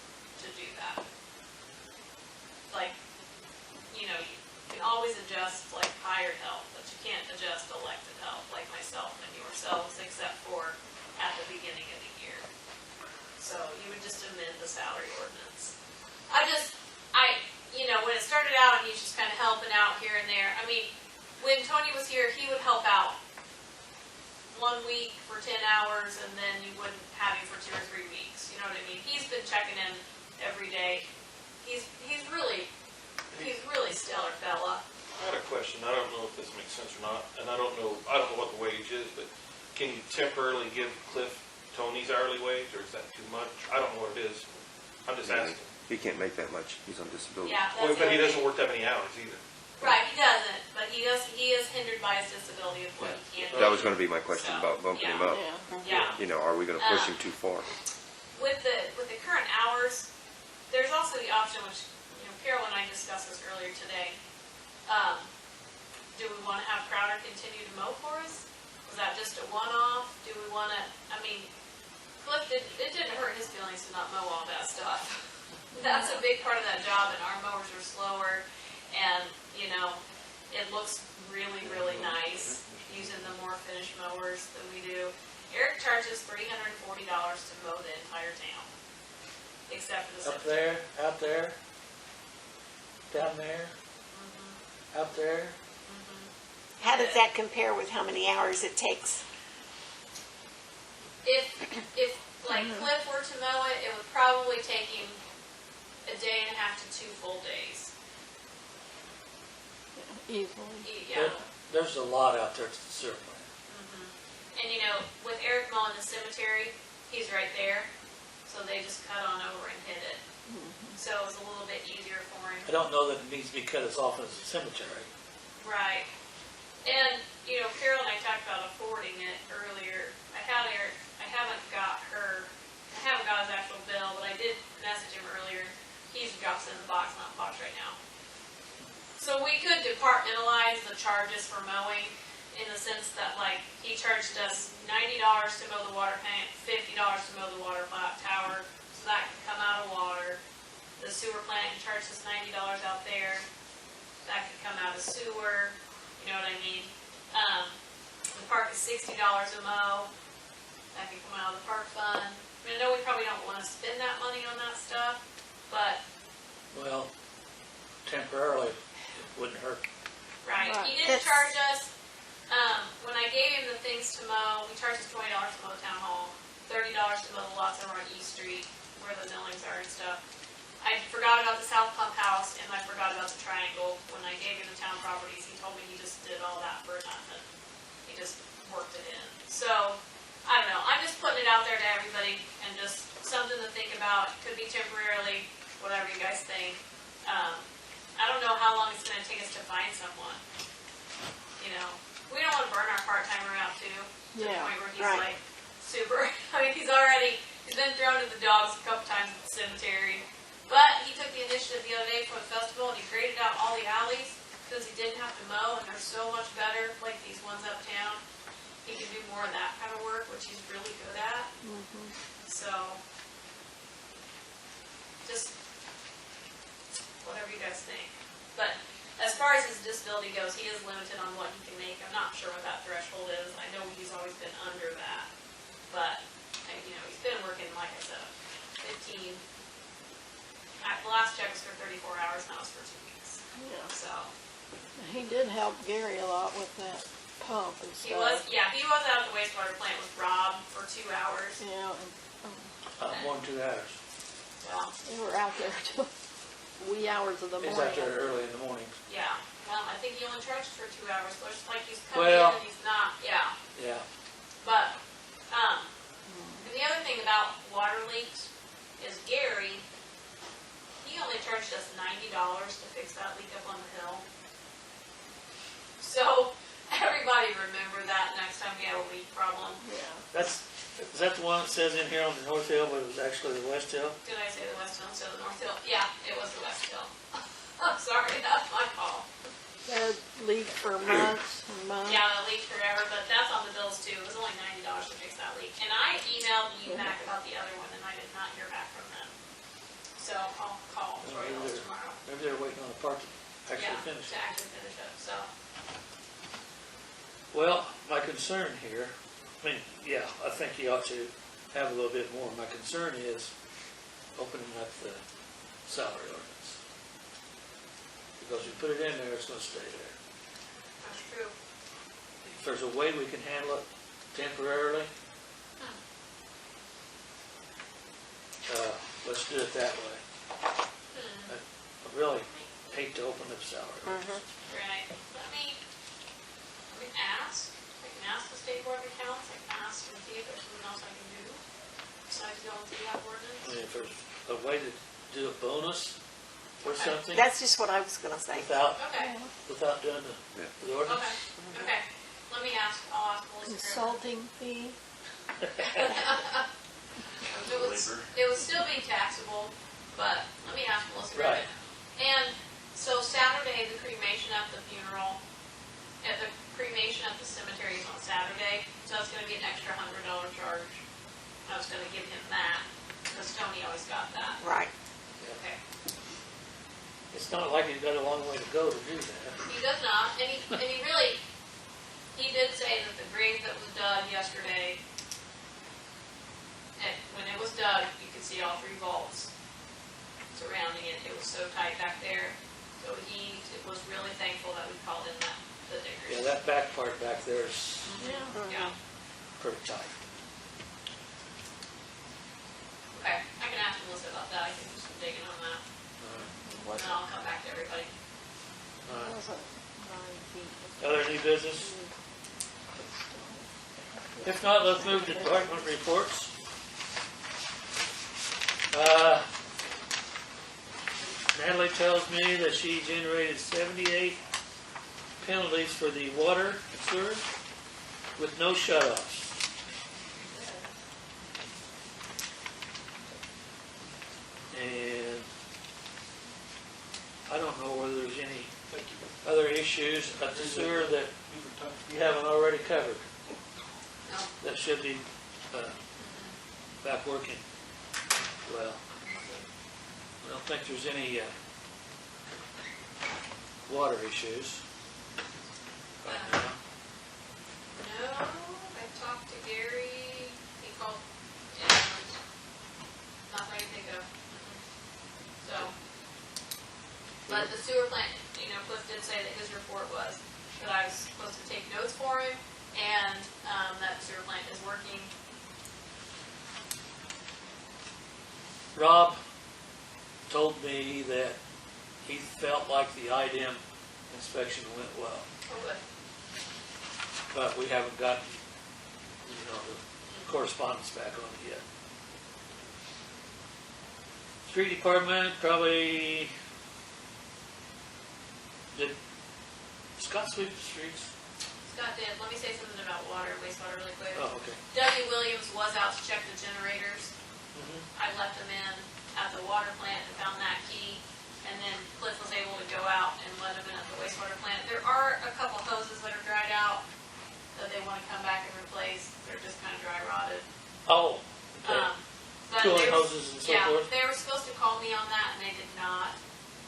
to do that. Like, you know, you can always adjust like hired help, but you can't adjust elected help like myself and yourselves except for at the beginning of the year. So you would just amend the salary ordinance. You know, when it started out, he's just kind of helping out here and there. I mean, when Tony was here, he would help out 1 week for 10 hours, and then you wouldn't have him for 2 or 3 weeks. You know what I mean? He's been checking in every day. He's really stellar fella. I had a question, I don't know if this makes sense or not, and I don't know what the wage is, but can you temporarily give Cliff Tony's hourly wage, or is that too much? I don't know what it is. I'm just asking. He can't make that much. He's on disability. Yeah, Well, that's but he the doesn't work that many hours either. Right, he doesn't, but he is hindered by his disability of what he can't do. That was going to be my question So, about bumping him up. Yeah. You know, are we going to push him too far? With the current hours, there's also the option, which, you know, Carol and I discussed this earlier today. Do we want to have Crowder continue to mow for us? Was that just a one-off? Do we want to, I mean, Cliff, it didn't hurt his feelings to not mow all that stuff. That's a big part of that job, and our mowers are slower, and, you know, it looks really, really nice using the more finished mowers than we do. Eric charges $340 to mow the entire town, except for the Up cemetery. there, out there, down there, out there. how does that compare with how many hours it takes? If like Cliff were to mow it, it would probably take him a day and a half to 2 full days. Easily. Yeah. There's a lot out there to the sewer plant. And you know, with Eric mowing the cemetery, he's right there, so they just cut on over and hit it. So it was a little bit easier for him. I don't know that it needs to be cut as often as the cemetery. Right. And, you know, Carol and I talked about affording it earlier. I haven't got his actual bill, but I did message him earlier. He drops it in the box, not the box right now. So we could departmentalize the charges for mowing in the sense that, like, he charged us $90 to mow the water tank, $50 to mow the water tower, so that could come out of water. the sewer plant can charge us $90 out there. That could come out of sewer, you know what I mean? The park is $60 a mow. That could come out of the park fund. I mean, I know we probably don't want to spend that money on that stuff, but, Well, temporarily, it wouldn't hurt. right, Right. he didn't That's- charge us, when I gave him the things to mow, he charged us $20 to mow the town hall, $30 to mow the lots over on East Street, where the millings are and stuff. I forgot about the South Pump House, and I forgot about the Triangle. When I gave him the town properties, he told me he just did all that for nothing. He just worked it in. So, I don't know, I'm just putting it out there to everybody, and just something to think about. Could be temporarily, whatever you guys think. I don't know how long it's gonna take us to find someone. You know, we don't wanna burn our part-timer out too, to the Yeah, point where he's right. like super, I mean, he's been thrown to the dogs a couple times at the cemetery. But he took the initiative the other day for the festival, and he graded out all the alleys, because he didn't have to mow, and they're so much better, like these ones uptown. He can do more of that kind of work, which he's really good at. So, just whatever you guys think. But as far as his disability goes, he is limited on what he can make. I'm not sure what that threshold is. I know he's always been under that. But, you know, he's been working, like I said, 15. The last check was for 34 hours, now it's for 2 weeks. Yeah. So, He did help Gary a lot with that pump and he was, stuff. yeah, he was out at the wastewater plant with Rob for 2 hours. Yeah, and, 1, 2 hours. Well, they were out there till wee hours of the He's morning. out there early in the morning. yeah. Well, I think he only charged for 2 hours, so it's like he's coming Well- in and he's not, yeah. Yeah. But, and the other thing about water leaks is Gary, he only charged us $90 to fix that leak up on the hill. So, everybody remember that next time we have a leak problem. Yeah. Is that the one that says in here on the North Hill, but it was actually the West Hill? Did I say the West Hill instead of the North Hill? Yeah, it was the West Hill. I'm sorry, that's my fault. That leaked for months and months. Yeah, it leaked forever, but that's on the bills too. It was only $90 to fix that leak. And I emailed you back about the other one, and I did not hear back from them. So I'll call Troy Hills tomorrow. Maybe they're waiting on the part to actually finish To it. actually finish it, so. Well, my concern here, I mean, yeah, I think you ought to have a little bit more. My concern is opening up the salary ordinance. Because you put it in there, it's gonna stay there. That's true. If there's a way we can handle it temporarily, let's do it that way. I really hate to open up salary ordinance. Right. Let me ask. I can ask the state board of accounts. I can ask and see if there's something else I can do besides going through that I ordinance. mean, if there's a way to do a bonus or something That's just what I was gonna say. Okay, without doing the ordinance. okay, okay. Let me ask, I'll ask Melissa. Consulting fee. It would still be taxable, but let me ask Melissa. Right. And so Saturday, the cremation at the funeral, at the cremation at the cemetery is on Saturday, so it's gonna be an extra $100 charge. I was gonna give him that, because Tony always got that. Right. Okay. It's not like he's got a long way to go to do that. He does not, and he really, he did say that the grave that was dug yesterday, and when it was dug, you could see all 3 vaults surrounding it. It was so tight back there. So he was really thankful that we called in the Yeah, diggers. that back part back there is Yeah. pretty tight. Okay, I can ask Melissa about that. I can do some digging on that, and then I'll come back to everybody. All right. Was it 9 feet? Other new business? If not, let's move to department reports. Natalie tells me that she generated 78 penalties for the water and sewer with no shut-offs. And I don't know whether there's any other issues at the sewer that you haven't already covered. No. That should be back working well. I don't think there's any water issues right now. No, I talked to Gary, he called, and nothing I can think of. So, but the sewer plant, you know, Cliff did say that his report was that I was supposed to take notes for him, and that sewer plant is working. Rob told me that he felt like the IDM inspection went well, Oh, good. but we haven't gotten, you know, the correspondence back on it yet. Street department probably, did Scott sweep the streets? Scott did. Let me say something about water, wastewater really quick. Oh, okay. W. Williams was out to check the generators. Mhm. I left him in at the water plant and found that key. And then Cliff was able to go out and let him in at the wastewater plant. There are a couple hoses that are dried out that they want to come back and replace. They're just kind of dry rotted. Oh, okay. But Cooling they were- hoses and so yeah, forth? they were supposed to call me on that and they did not.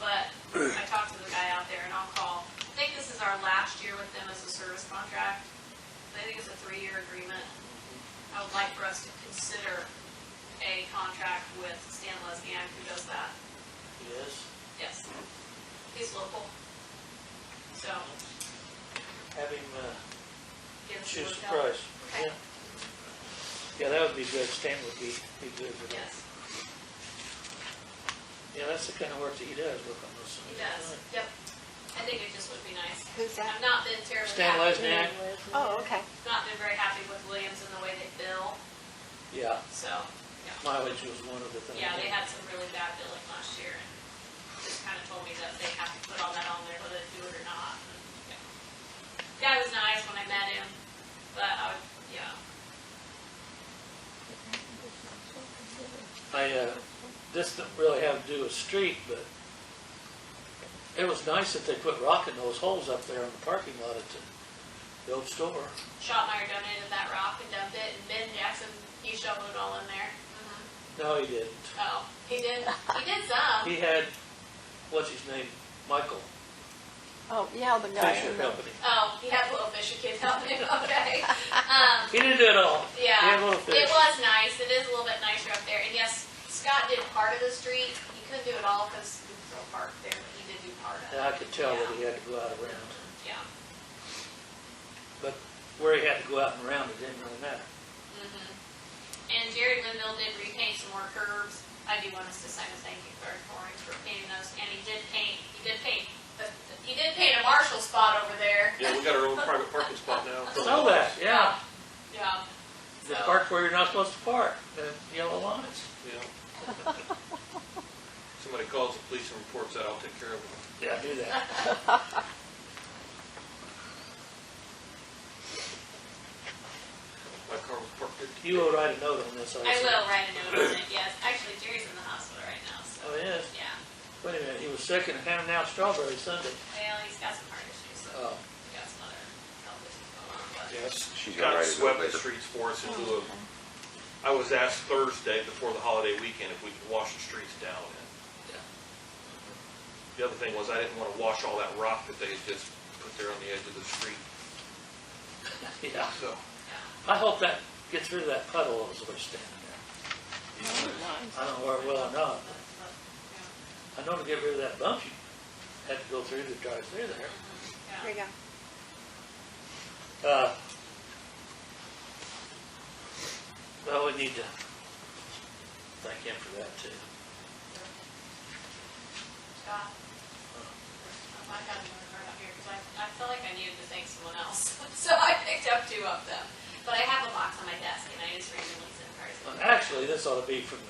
But I talked to the guy out there and I'll call. I think this is our last year with them as a service contract. I think it's a 3-year agreement. I would like for us to consider a contract with Stan Lesniak who does that. Yes, Yes. He's local. So, have him give us a choose look the out. price. Okay. Yeah. Yeah, that would be good. Stan would be good for that. Yes, Yeah, that's the kind of work that he does, work on those he things. does. Yep. I think it just would be nice. Who's that? I've not been terribly Stan happy. Lesniak? Oh, okay. Not been very happy with Williams and the way they bill. Yeah, So, yeah. mileage was one of the things. Yeah, they had some really bad billing last year and just kind of told me that they have to put all that on there whether they do it or not. And, yeah. Guy was nice when I met him, but I would, yeah. This didn't really have to do with street, but it was nice that they put rock in those holes up there in the parking lot at the old store. Schottmeyer donated that rock and dumped it, and Ben Jackson, he shoveled it all in there. Mm-hmm. No, he didn't. Oh, he did. He did some. He had, what's his name, Michael Oh, yeah, the guy Fisher in the, Company. Oh, he had little fisher kids helping him. Okay. He didn't do it all. Yeah, He had little fish. it was nice. It is a little bit nicer up there. And yes, Scott did part of the street. He couldn't do it all because he was so parked there, but he did do part of it. And I could tell that he had to go out around. Yeah. But where he had to go out and around, it didn't really matter. Mm-hmm. And Jerry Linville did repaint some more curbs. I do want us to sign a thank you card for him for painting those. And he did paint a Marshall spot over there. Yeah, we got our own private parking spot now. I know that, yeah. Yeah. The So- park where you're not supposed to park, the yellow lines. Yeah. Somebody calls the police and reports that, I'll take care of it. Yeah, do that. My car was parked there. You will write a note on this, I will write a note on it, yes. Actually, Jerry's in the hospital right now, so. Oh, he is? Yeah. Wait a minute, he was sick and handing out strawberries Sunday. Well, he's got some heart issues, so Oh, he's got some other health issues going on, but. Yes, She's kind gonna of write it swept up the later. streets for us in lieu of, I was asked Thursday before the holiday weekend if we could wash the streets down. And yeah. the other thing was I didn't want to wash all that rock that they had just put there on the edge of the street. Yeah. So, I hope that gets rid of that puddle that was always standing there. I don't know where it will or not, but I know to get rid of that bump you had to go through to drive through there. There you go. Well, we need to thank him for that too. Scott? I got another card out here because I felt like I needed to thank someone else. So I picked up 2 of them. But I have a box on my desk and I just randomly sent cards. Well, actually, this ought to be from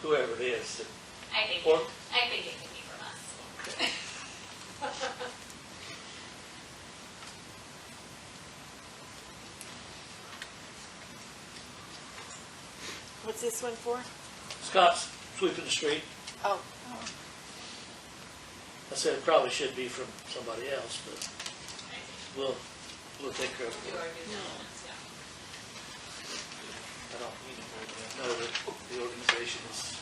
whoever it is. I think Or- it can be from us. What's this one for? Scott's sweeping the street. Oh, I said it probably should be from somebody else, but we'll take care of Do it. our due diligence, yeah. I don't need to know that the organization is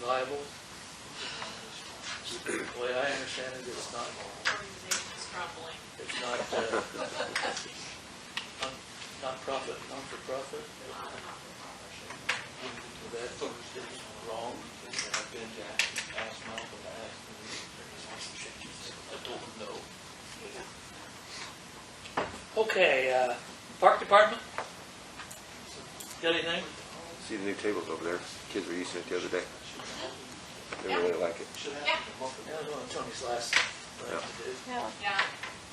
viable. The way I understand it, it's not, Organization's crumbling. it's not, non-profit, non-for-profit. That is wrong. I've been to ask Malcolm, I told him no. Okay, Park Department? Got anything? See the new tables over there? Kids were using it the other day. They really like it. Yeah. Yeah, that was one of Tony's last things to do. Yeah, Yeah.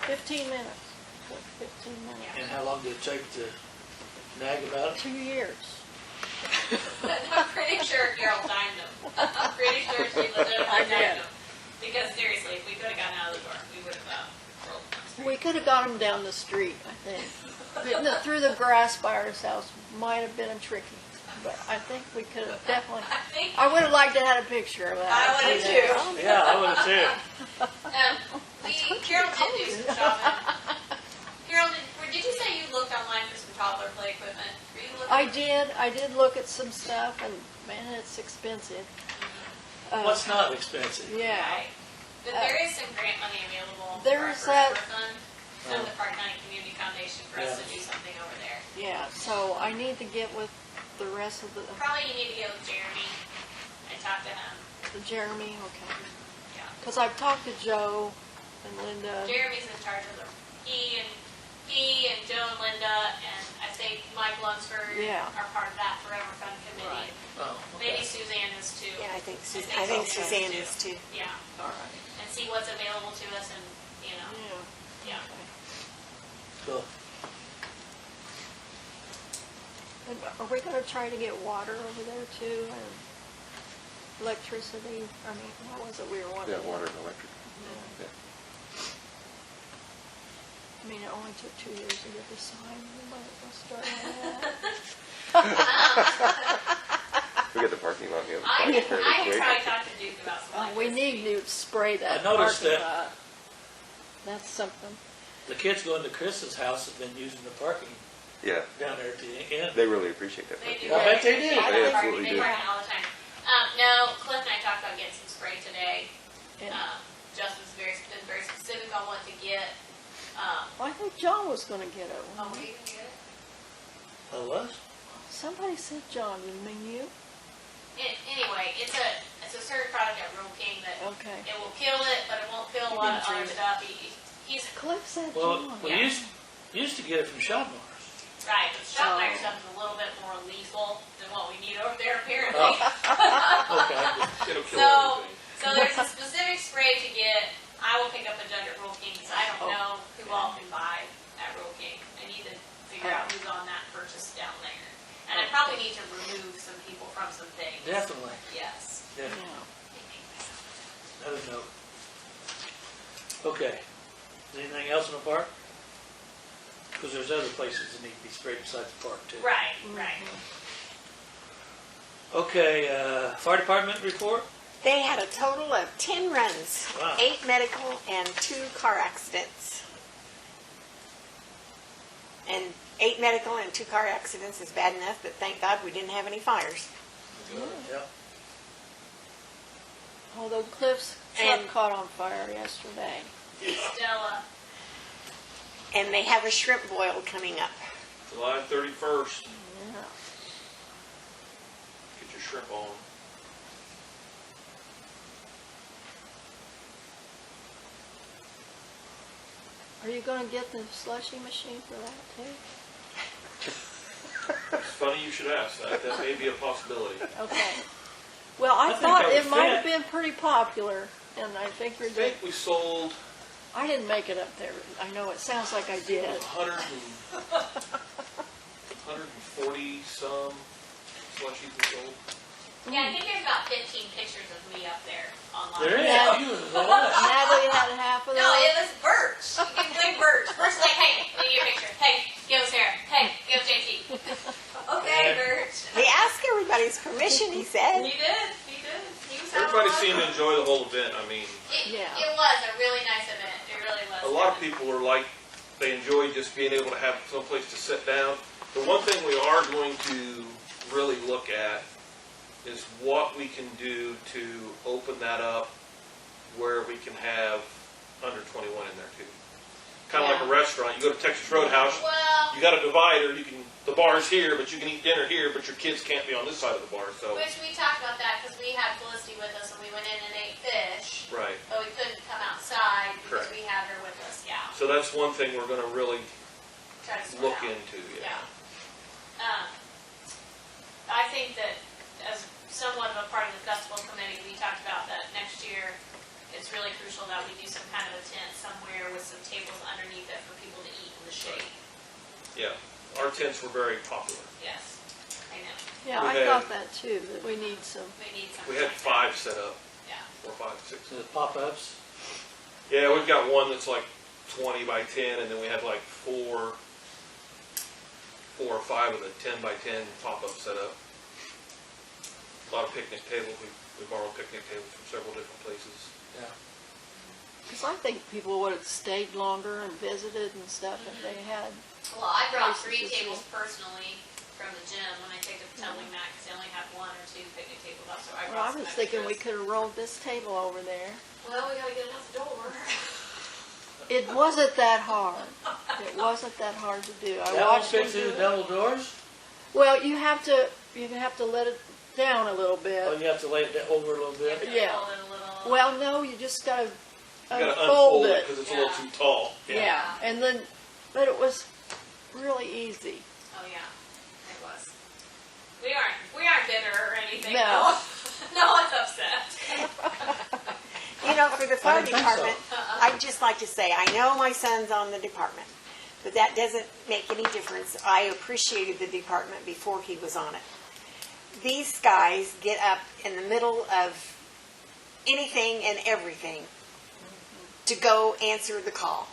15 minutes. Took 15 minutes. And how long did it take to nag about it? 2 years. I'm pretty sure Carol timed them. I'm pretty sure she legitimately timed them. Because seriously, if we could have gotten out of the door, we would have rolled down the street. We could have got them down the street, I think. Through the grass by our house might have been tricky, but I think we could have definitely. I would have liked to have a picture of that. I would have too. Yeah, I would have too. Carol did do some shopping. Carol, did you say you looked online for some toddler play equipment? Were you looking? I did look at some stuff, and man, it's expensive. What's not expensive? Yeah. Right. But there is some grant money available. There's for our that- Fund from the Parke County Community Foundation for us to do something over there. Yeah, so I need to get with the rest of the Probably you need to get with Jeremy and talk to him. Jeremy, okay. Yeah. Because I've talked to Joe and Linda. Jeremy's in charge of he and Joe and Linda and I think Mike Lunsford Yeah. are part of that Forever Fund committee. Oh, Maybe okay. Suzanne is too. Yeah, I think so. Suzanne is too. Yeah. All right. And see what's available to us and, Yeah. yeah. Cool. And are we going to try to get water over there too, and electricity? I mean, what was it we were wanting? Yeah, water and electric. Yeah. I mean, it only took 2 years to get the sign. We might as well start on that. We got the parking lot here. I can probably talk to Duke about some We need to spray that I noticed parking that- lot. That's something. The kids going to Chris's house have been using the parking Yeah, down there at the end. they really appreciate that. They parking do. I bet they do. I They love absolutely parking. They do. park all the time. No, Cliff and I talked about getting some spray today. And Justin's been very specific on what to get. I think John was going to get it. Oh, wasn't we he? can get it? Oh, was? Somebody said John, didn't mean you? Anyway, it's a certain product at Rural King that Okay. it will kill it, but it won't kill a lot of other stuff. He's Cliff said Well, John. we Yeah. used to get it from Shopmars. right. But Shopmeyer stuff is a little bit more lethal than what we need over there, apparently. Okay. It'll kill So, everything. so there's a specific spray to get. I will pick up a jug at Rural King because I don't know who all can buy at Rural King. I need to figure out who's on that purchase down there. And I probably need to remove some people from some things. Definitely. Yes. Yeah. Yeah. I don't know. Okay. Anything else in the park? Because there's other places that need to be sprayed besides the park too. Right, right. Okay, fire department report? They had a total of 10 runs, Wow. 8 medical and 2 car accidents. And 8 medical and 2 car accidents is bad enough, but thank God we didn't have any fires. Yeah. Although Cliff's truck And- caught on fire yesterday. Stella. And they have a shrimp boil coming up. July 31st, Yeah. get your shrimp on. Are you going to get the slushy machine for that too? It's funny you should ask that. That may be a possibility. Okay. Well, I think thought that would it might have fit. been pretty popular, and I think I you're think we sold I didn't make it up there. I know it sounds like I did. 140 some slushies we sold. Yeah, I think there's about 15 pictures of me up there online. There is. Yeah. You was a lot. Natalie had half of No, those. it was Bert. You can blame Bert. Bert's like, hey, let me get a picture. Hey, give us Sarah. Hey, give us JT. Okay, Bert. He asked everybody's permission, he said. He did. He did. He was having Everybody a lot of seemed to fun. enjoy the whole event. I mean, Yeah. It was a really nice event. It really was. a lot of people were like, they enjoyed just being able to have someplace to sit down. The one thing we are going to really look at is what we can do to open that up where we can have under 21 in there too. Kind of like a restaurant. You go to Texas Roadhouse, Well, you got a divider. The bar's here, but you can eat dinner here, but your kids can't be on this side of the bar. So which we talked about that because we had Felicity with us and we went in and ate fish, right. but we couldn't come outside because Correct. we had her with us. Yeah. So that's one thing we're going to really Try to sort look out. into. Yeah. I think that as somewhat of a part of the festival committee, we talked about that next year. It's really crucial that we do some kind of a tent somewhere with some tables underneath it for people to eat in the shade. Yeah, our tents were very popular. Yes, I know. Yeah, We I had- thought that too, that we need some. We need some. We had 5 set up, Yeah. 4, 5, 6. The pop-ups. Yeah, we've got one that's like 20 by 10, and then we had like 4 or 5 of the 10 by 10 pop-ups set up. A lot of picnic tables. We borrowed picnic tables from several different places. Yeah. Because I think people would have stayed longer and visited and stuff if they had. Well, I brought Places 3 to tables sit. personally from the gym when I take the tumbling mat because they only have 1 or 2 picnic tables up. So I Well, I brought some was thinking we extras. could have rolled this table over there. Well, we gotta get it out the door. It wasn't that hard. It wasn't that hard to do. I That won't watched fit them through do the it. double doors? Well, you have to let it down a little bit. Oh, you have to lay it over a little bit? Yeah. Fold it a little. Well, no, you just gotta You got to unfold unfold it it. because it's a little too tall. Yeah, and then, but it was really easy. Oh yeah, it was. We aren't bitter or anything. No. No one's upset. You know, for the fire didn't think so. department, I'd just like to say, I know my son's on the department, but that doesn't make any difference. I appreciated the department before he was on it. These guys get up in the middle of anything and everything to go answer the call.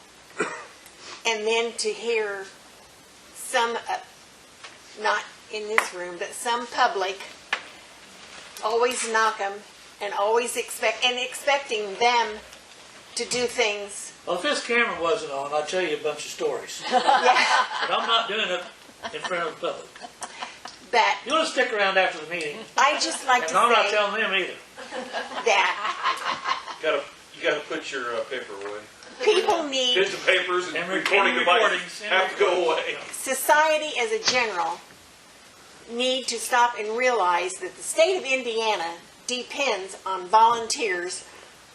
And then to hear some, not in this room, but some public always knock them and always expecting them to do things. Well, if this camera wasn't on, I'd tell you a bunch of stories. Yeah, But I'm not doing it in front of the public. that You want to stick around after the meeting, I just like and to I'm not say telling them either. that You got to put your paper away. people need, Pens and papers and And recording recordings. devices have to go away. society as a general need to stop and realize that the state of Indiana depends on volunteers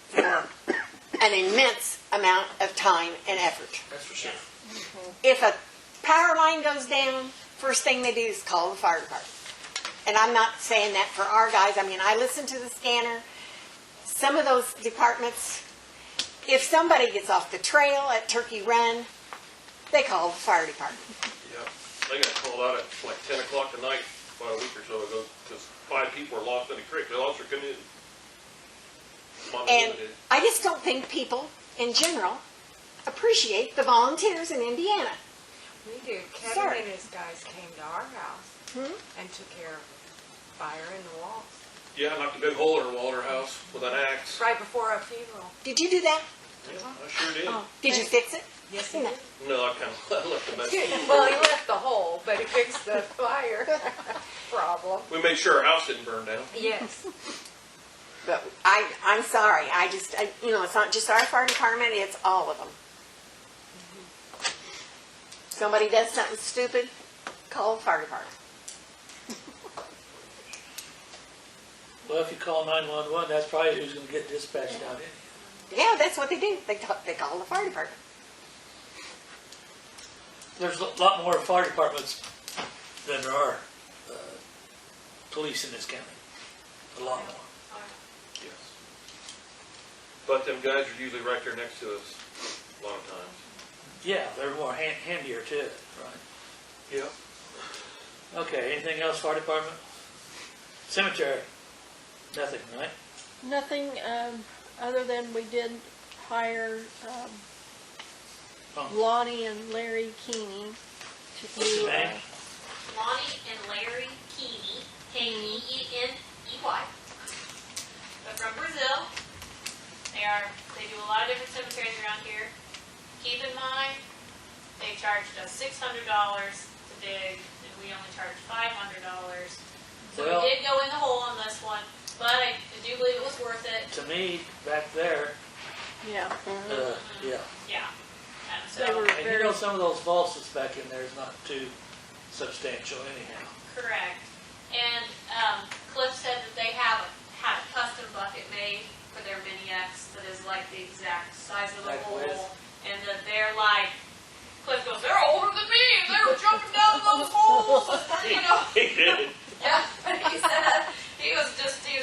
for an immense amount of time and effort. That's for sure. If a power line goes down, first thing they do is call the fire department. And I'm not saying that for our guys. I mean, I listen to the scanner. Some of those departments, if somebody gets off the trail at Turkey Run, they call the fire department. Yeah, they got called out at like 10 o'clock tonight, about a week or so ago, because 5 people were lost in a creek. They lost their canoe. And I just don't think people in general appreciate the volunteers in Indiana. We do. Kevin Sorry. and his guys came to our house and took care of fire in the walls Yeah, knocked a big hole in her wall in her house with an axe. right before our funeral. Did you do that? Yeah, I sure did. Did you fix it? Yes, he No. did. No, I kind of left the mess. Well, he left the hole, but he fixed the fire problem. We made sure our house didn't burn down. Yes. But I'm sorry. It's not just our fire department, it's all of them. Somebody does something stupid, call the fire department. Well, if you call 911, that's probably who's going to get dispatched out in. Yeah, that's what they do. They call the fire department. There's a lot more fire departments than there are police in this county. A lot more. Yes. But them guys are usually right there next to us a lot of times. Yeah, they're more handier too, right? Yep. Okay, anything else, fire department? Cemetery? Nothing, right? Nothing other than we did hire Lonnie and Larry Keeney to What's do. the name? Lonnie and Larry Keeney, K-E-E-N-E-Y. They're from Brazil. They do a lot of different cemeteries around here. Keep in mind, they charged us $600 to dig, and we only charged $500. So Well- we did go in the hole on this one, but I do believe it was worth it. To me, back there, Yeah. yeah. Yeah. And They so, were And you very, know, some of those vaults that's back in there is not too substantial anyhow. correct. And Cliff said that they had a custom bucket made for their Mini X that is like the exact size of the Like hole. width. And that they're like, Cliff goes, they're older than me, and they were jumping down those holes, you know. He did. Yeah, but he said, he was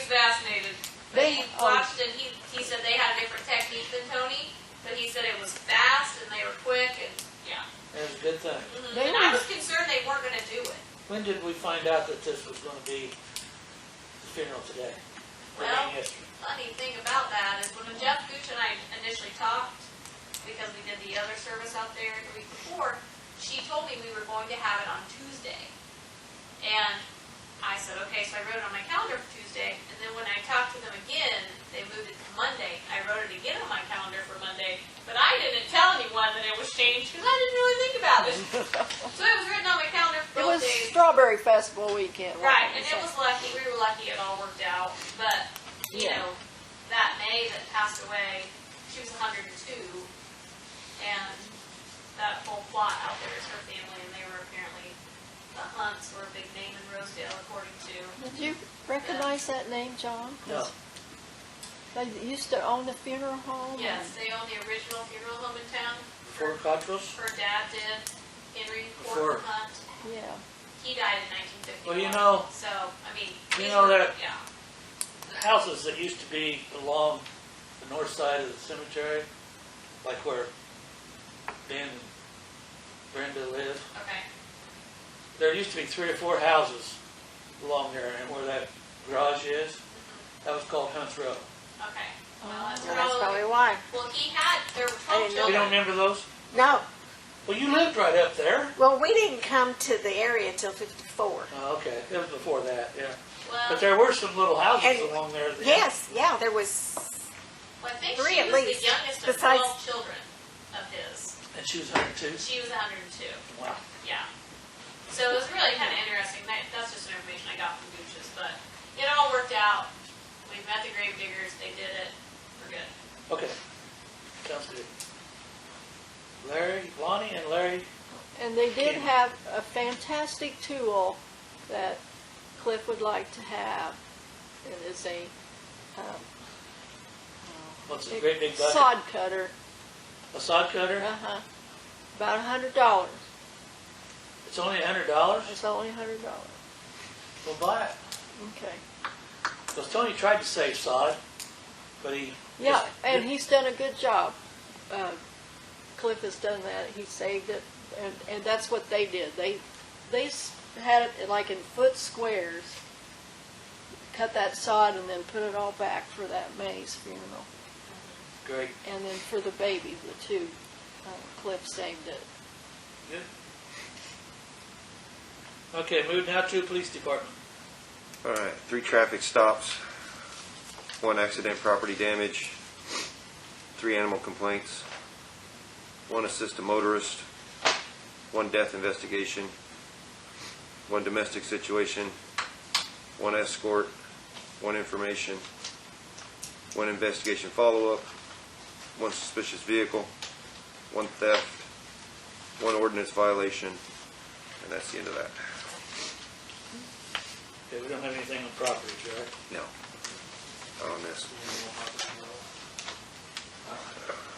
fascinated. But he They- watched it, he said they had a different technique than Tony, but he said it was fast and they were quick and, yeah. That's a good thing. They And I were- was concerned they weren't gonna do it. When did we find out that this was gonna be the funeral today? Or Well, yesterday? funny thing about that is when Jeff Gooch and I initially talked, because we did the other service out there the week before, she told me we were going to have it on Tuesday. And I said, okay, so I wrote it on my calendar for Tuesday, and then when I talked to them again, they moved it to Monday. I wrote it again on my calendar for Monday, but I didn't tell anyone that it was changed, because I didn't really think about it. So it was written on my calendar it for was both days. Strawberry Festival weekend. Right, wasn't and it was lucky, we were lucky it all worked out, but, you Yeah. know, that May that passed away, she was 102, and that whole plot out there is her family, and they were apparently, the Hunts were a big name in Rosedale, according to, Did you recognize that name, John? No. They used to own the funeral home. yes, they own the original funeral home in town. Before Cottrell's? Her dad did, Henry Before. Ford Hunt, and- Yeah. he died in 1951. Well, you know- So, I mean. You these know were- that- Yeah, Houses that used to be along the north side of the cemetery, like where Ben and Brenda live, okay, there used to be 3 or 4 houses along there, and where that garage is, that was called Hunt's Row. okay. Well, that's Well, that's probably probably, why. well, he had, there were I 12 didn't know You children. don't remember those? No, Well, you lived right up there. well, we didn't come to the area till 54. Oh, okay, it was before that, yeah. Well, But there were some little houses And- along there. Yes, yeah, there was, I think 3 she at was least, the youngest of besides- 12 children of his. And she was 102? She was 102, Wow. yeah. So it was really kind of interesting. That's just information I got from Gooch's, but it all worked out. We met the grave diggers, they did it, we're good. Okay, sounds good. Larry, Lonnie and Larry, And they did Yeah. have a fantastic tool that Cliff would like to have. It is a what's a great big bucket? sod cutter. A sod cutter? Uh-huh. About $100. It's only $100? It's only $100. Well, buy it. Okay. Because Tony tried to save sod, but he... Yeah, just- and he's done a good job. Cliff has done that. He saved it, and that's what they did. They had it like in foot squares, cut that sod, and then put it all back for that May's funeral. Great. And then for the baby, the 2, Cliff saved it. Good. Okay, move now to police department. All right, 3 traffic stops, 1 accident property damage, 3 animal complaints, 1 assist a motorist, 1 death investigation, 1 domestic situation, 1 escort, 1 information, 1 investigation follow-up, 1 suspicious vehicle, 1 theft, 1 ordinance violation, and that's the end of that. Okay, we don't have anything on properties, right? No, not on this.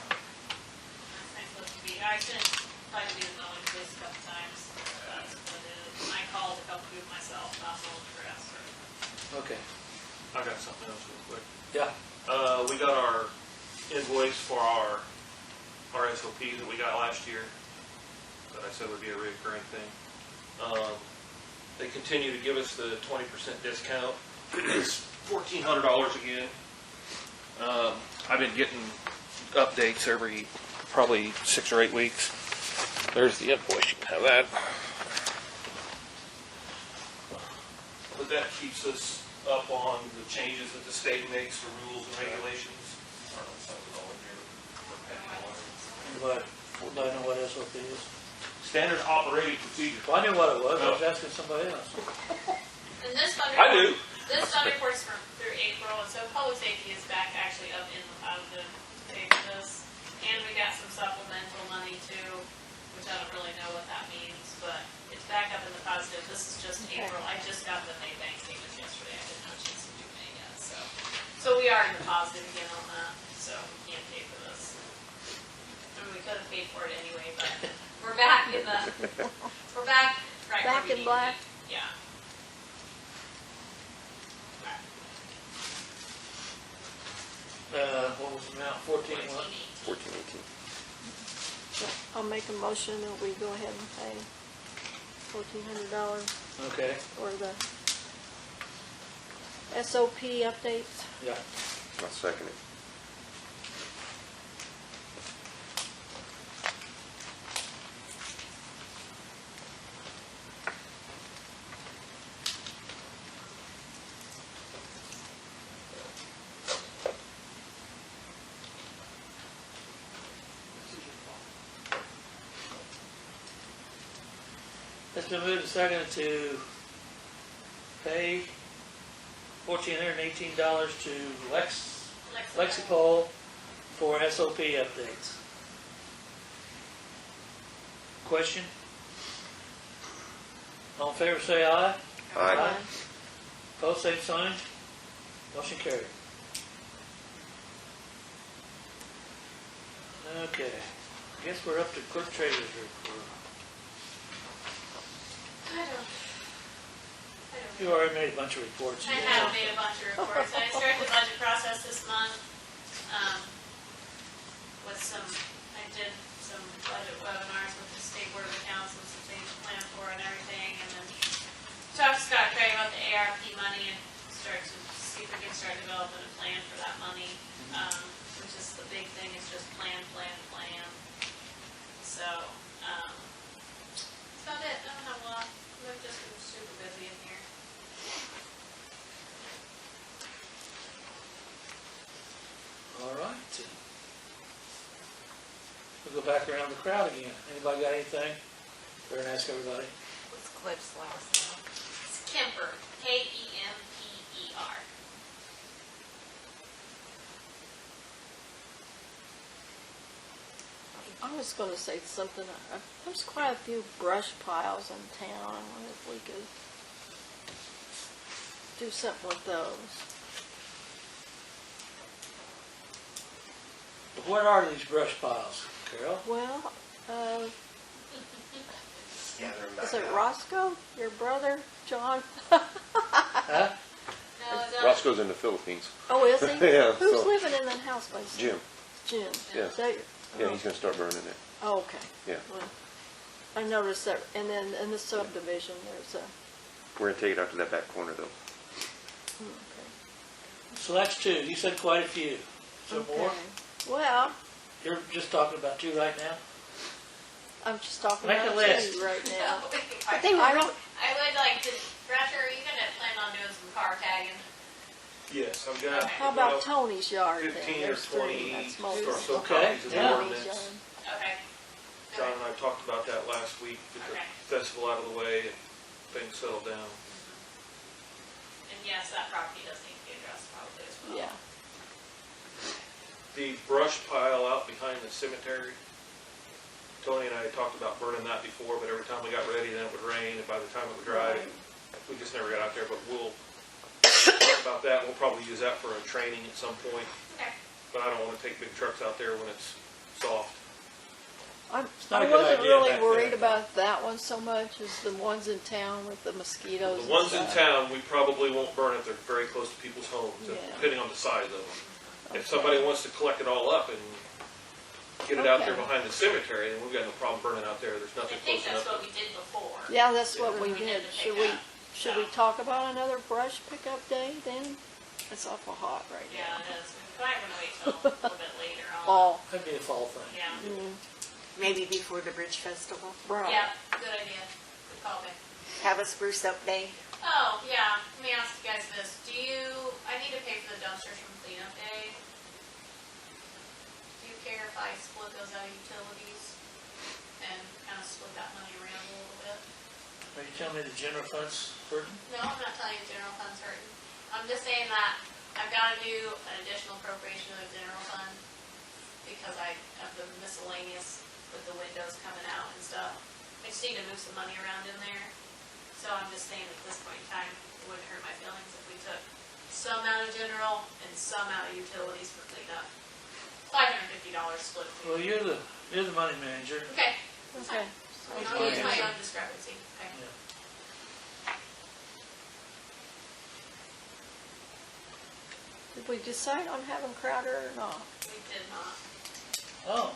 That's supposed to be, I shouldn't try to be the knowing this a couple times. That's what it is. I called a couple people myself, not sold the rest. Okay. I got something else real quick. Yeah. We got our invoice for our SOP that we got last year, that I said would be a recurring thing. They continue to give us the 20% discount. It's $1,400 again. I've been getting updates every probably 6 or 8 weeks. There's the invoice, you can have that. But that keeps us up on the changes that the state makes to rules and regulations. I don't know if that was all in here. But I know what SOP is. Standard operating procedure. Well, I knew what it was. I was asking somebody else. The And this fund I do. report, this fund report's through April, and so public safety is back actually up in the positive to pay for this. And we got some supplemental money too, which I don't really know what that means, but it's back up in the positive. This is just Okay. April. I just got the May bank statements yesterday. I didn't have a chance to do May yet, so. So we are in the positive again on that, so we can't pay for this. I mean, we could have paid for it anyway, but we're back in the, we're back right where Back we in need black? to be. Yeah. What was the amount, 14 what? 1418. I'll make a motion that we go ahead and pay $1,400 Okay, for the SOP updates. yeah. I'll second it. It's been moved and seconded to pay $1,418 to Lexipol for SOP updates. Question? All in favor say aye. Aye. Opposed, same sign. Motion carried. Okay, guess we're up to clerk treasurer's report. I don't You know. already made a bunch of reports. I have made a bunch of reports. I started the budget process this month, with some, I did some budget webinars with the state board of accounts and some things to plan for and everything, and then talked to Scott Craig about the ARP money and start to see if we can start developing a plan for that money, which is the big thing, is just plan. So, that's about it. I don't have a lot. I've just been super busy in here. All right. We'll go back around the crowd again. Anybody got anything? We're gonna ask everybody. What's Cliff's last name? It's Kemper, Kemper. I was going to say something. There's quite a few brush piles in town. I wonder if we could do something with those. What are these brush piles, Carol? Well, Gather them back is it out. Roscoe, your brother, John? Huh? No, it's Roscoe's in the Philippines. Oh, is he? Yeah, Who's so- living in that house by himself? Jim. Jim. Yeah. Is that your- Yeah, he's gonna start burning it. Oh, okay. Yeah. Well, I noticed that, and then in the subdivision, there's a, We're gonna take it out to that back corner though. okay. So that's two. You said quite a few. Some more? Okay. Well, You're just talking about two right now? I'm just talking Make a about list. you right now. I would like to, Roger, are you gonna plan on doing some car tagging? Yes, I've got. How about Tony's yard then? 15 or There's three. 20 That's or most. so Okay, copies of yeah. the Tony's ordinance. yard. Okay. John and I talked about that last week, get the Okay. festival out of the way and things settled down. And yes, that property does need to be addressed probably as well. Yeah. The brush pile out behind the cemetery, Tony and I had talked about burning that before, but every time we got ready, then it would rain, and by the time it would dry, we just never got out there, but we'll talk about that. We'll probably use that for a training at some point, Okay. but I don't want to take big trucks out there when it's soft. I not a good wasn't idea really back worried there. about that one so much as the ones in town with the mosquitoes The and ones in stuff. town, we probably won't burn if they're very close to people's homes, Yeah. depending on the size of them. If Okay. somebody wants to collect it all up and get it out there Okay. behind the cemetery, then we've got no problem burning out there. There's I nothing think close that's enough. what we did before. Yeah, that's what we We did did. the Should we, pickup. should we talk about another brush pickup day then? It's awful hot right Yeah, now. it is. We might want to wait till a little bit later on. Fall. That'd be a fall thing. Yeah. Maybe before the Bridge Festival. Right. Yeah, good idea. Good call, babe. Have a spruce up day. Oh, yeah, let me ask you guys this. I need to pay for the dumpsters from cleanup day. Do you care if I split those out of utilities and kind of split that money around a little bit? Are you telling me the general fund's hurting? No, I'm not telling you general fund's hurting. I'm just saying that I've got to do an additional appropriation of the general fund because of the miscellaneous with the windows coming out and stuff. I just need to move some money around in there. So I'm just saying at this point in time, it wouldn't hurt my feelings if we took some out of general and some out of utilities for cleanup. $550 split. Well, you're the money manager. Okay. That's Okay. fine. I'll use my own discrepancy. Okay. Yeah. Did we decide on having Crowder or not? We did not. Oh,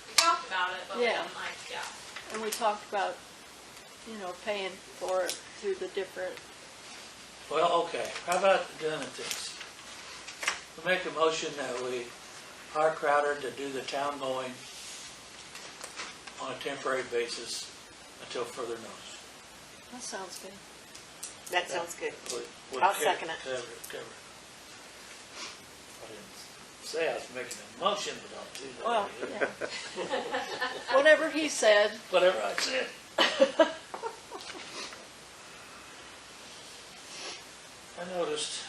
We talked about it, but we Yeah. didn't like, yeah. And we talked about, paying for it through the different, well, okay. How about doing it this? We make a motion that we hire Crowder to do the town mowing on a temporary basis until further notice. that sounds good. That sounds good. Would I'll cover- second it. cover it. I didn't say I was making a motion, but I'll do that. Well, yeah. Whatever he said. Whatever I said. I noticed.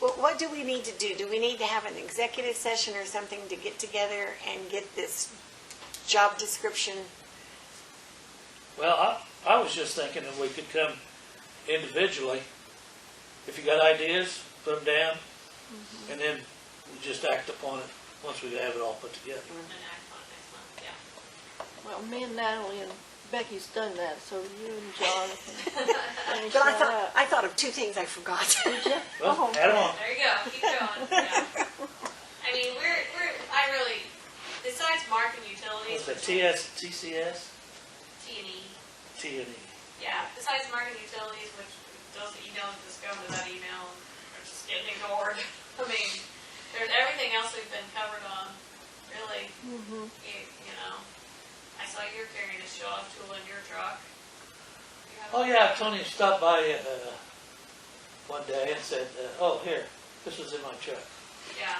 Well, what do we need to do? Do we need to have an executive session or something to get together and get this job description? Well, I was just thinking that we could come individually. If you got ideas, put them down, and then we just act upon it once we have it all put together. And act on it next month, yeah. Well, me and Natalie and Becky's done that, so you and Jonathan finish But that up. I thought of two things I forgot. Did you? Well, Oh, add 'em on. There you go, keep going, yeah. I mean, I really, besides Mark and utilities, What's that, TCS? T&E, T&E. yeah, besides Mark and utilities, which those that you don't just go to that email and are just getting ignored. I mean, there's everything else we've been covered on, really. You know, I saw you're carrying a show-off tool in your truck. You have Oh yeah, Tony stopped by one day and said, "Oh here, this was in my truck." Yeah.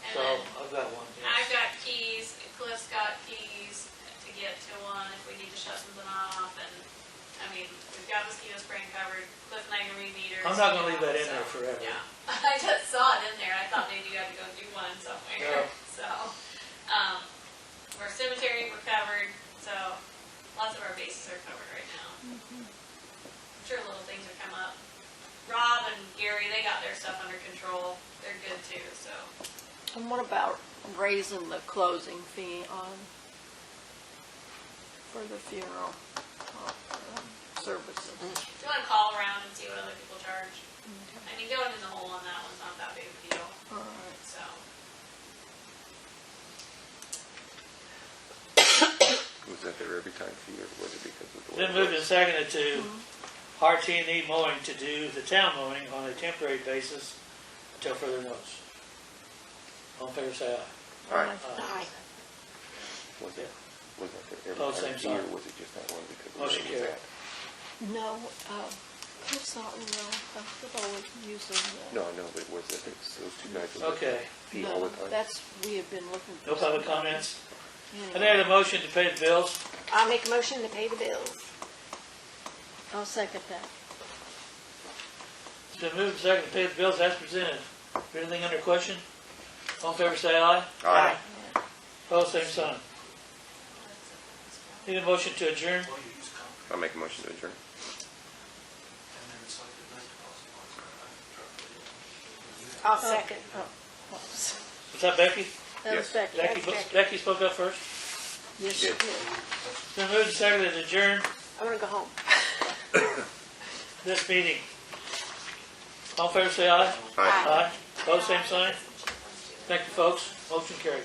And So then I've got one. I've Yes. got keys, and Cliff's got keys to get to one if we need to shut something off, and, I mean, we've got mosquito spraying covered, Cliff and I can read meters. I'm not gonna you leave know, that in so, there forever. Yeah, I just saw it in there, I thought maybe you had to go do one somewhere, No. so, our cemetery, we're covered, so, lots of our bases are covered right now. I'm sure little things will come up. Rob and Gary, they got their stuff under control, they're good too, so. And what about raising the closing fee for the funeral services? Do you want to call around and see what other people charge? I mean, going in the hole on that one's not that big of a deal, All right. so. Was that their every time fee, or was it because of the way? Then moved and seconded to hire T&E mowing to do the town mowing on a temporary basis until further notice. All in favor, say aye. All right. Aye. Was that their Oh, every same time fee, or sign. was it just that one because of the Motion way it was carried. at? No, Cliff's not real comfortable with using the. No, but it was that those two guys. were Okay. Fee all No, the time. that's, we have been looking for. No public something. comments? Anyway. And I had a motion to pay the bills. I'll make a motion to pay the bills. I'll second that. It's been moved and seconded to pay the bills as presented. Anything under question? All in favor, say aye. Aye. Opposed, same sign. Need a motion to adjourn? I'll make a motion to adjourn. I'll second. Was that Becky? That was Yes. Becky. Becky, That's Becky. Becky spoke up first. Yes, she Yes. did. It's been moved and seconded to adjourn I'm gonna go home. this meeting. All in favor, say aye. Aye. Aye. Opposed, same sign. Thank you, folks. Motion carried.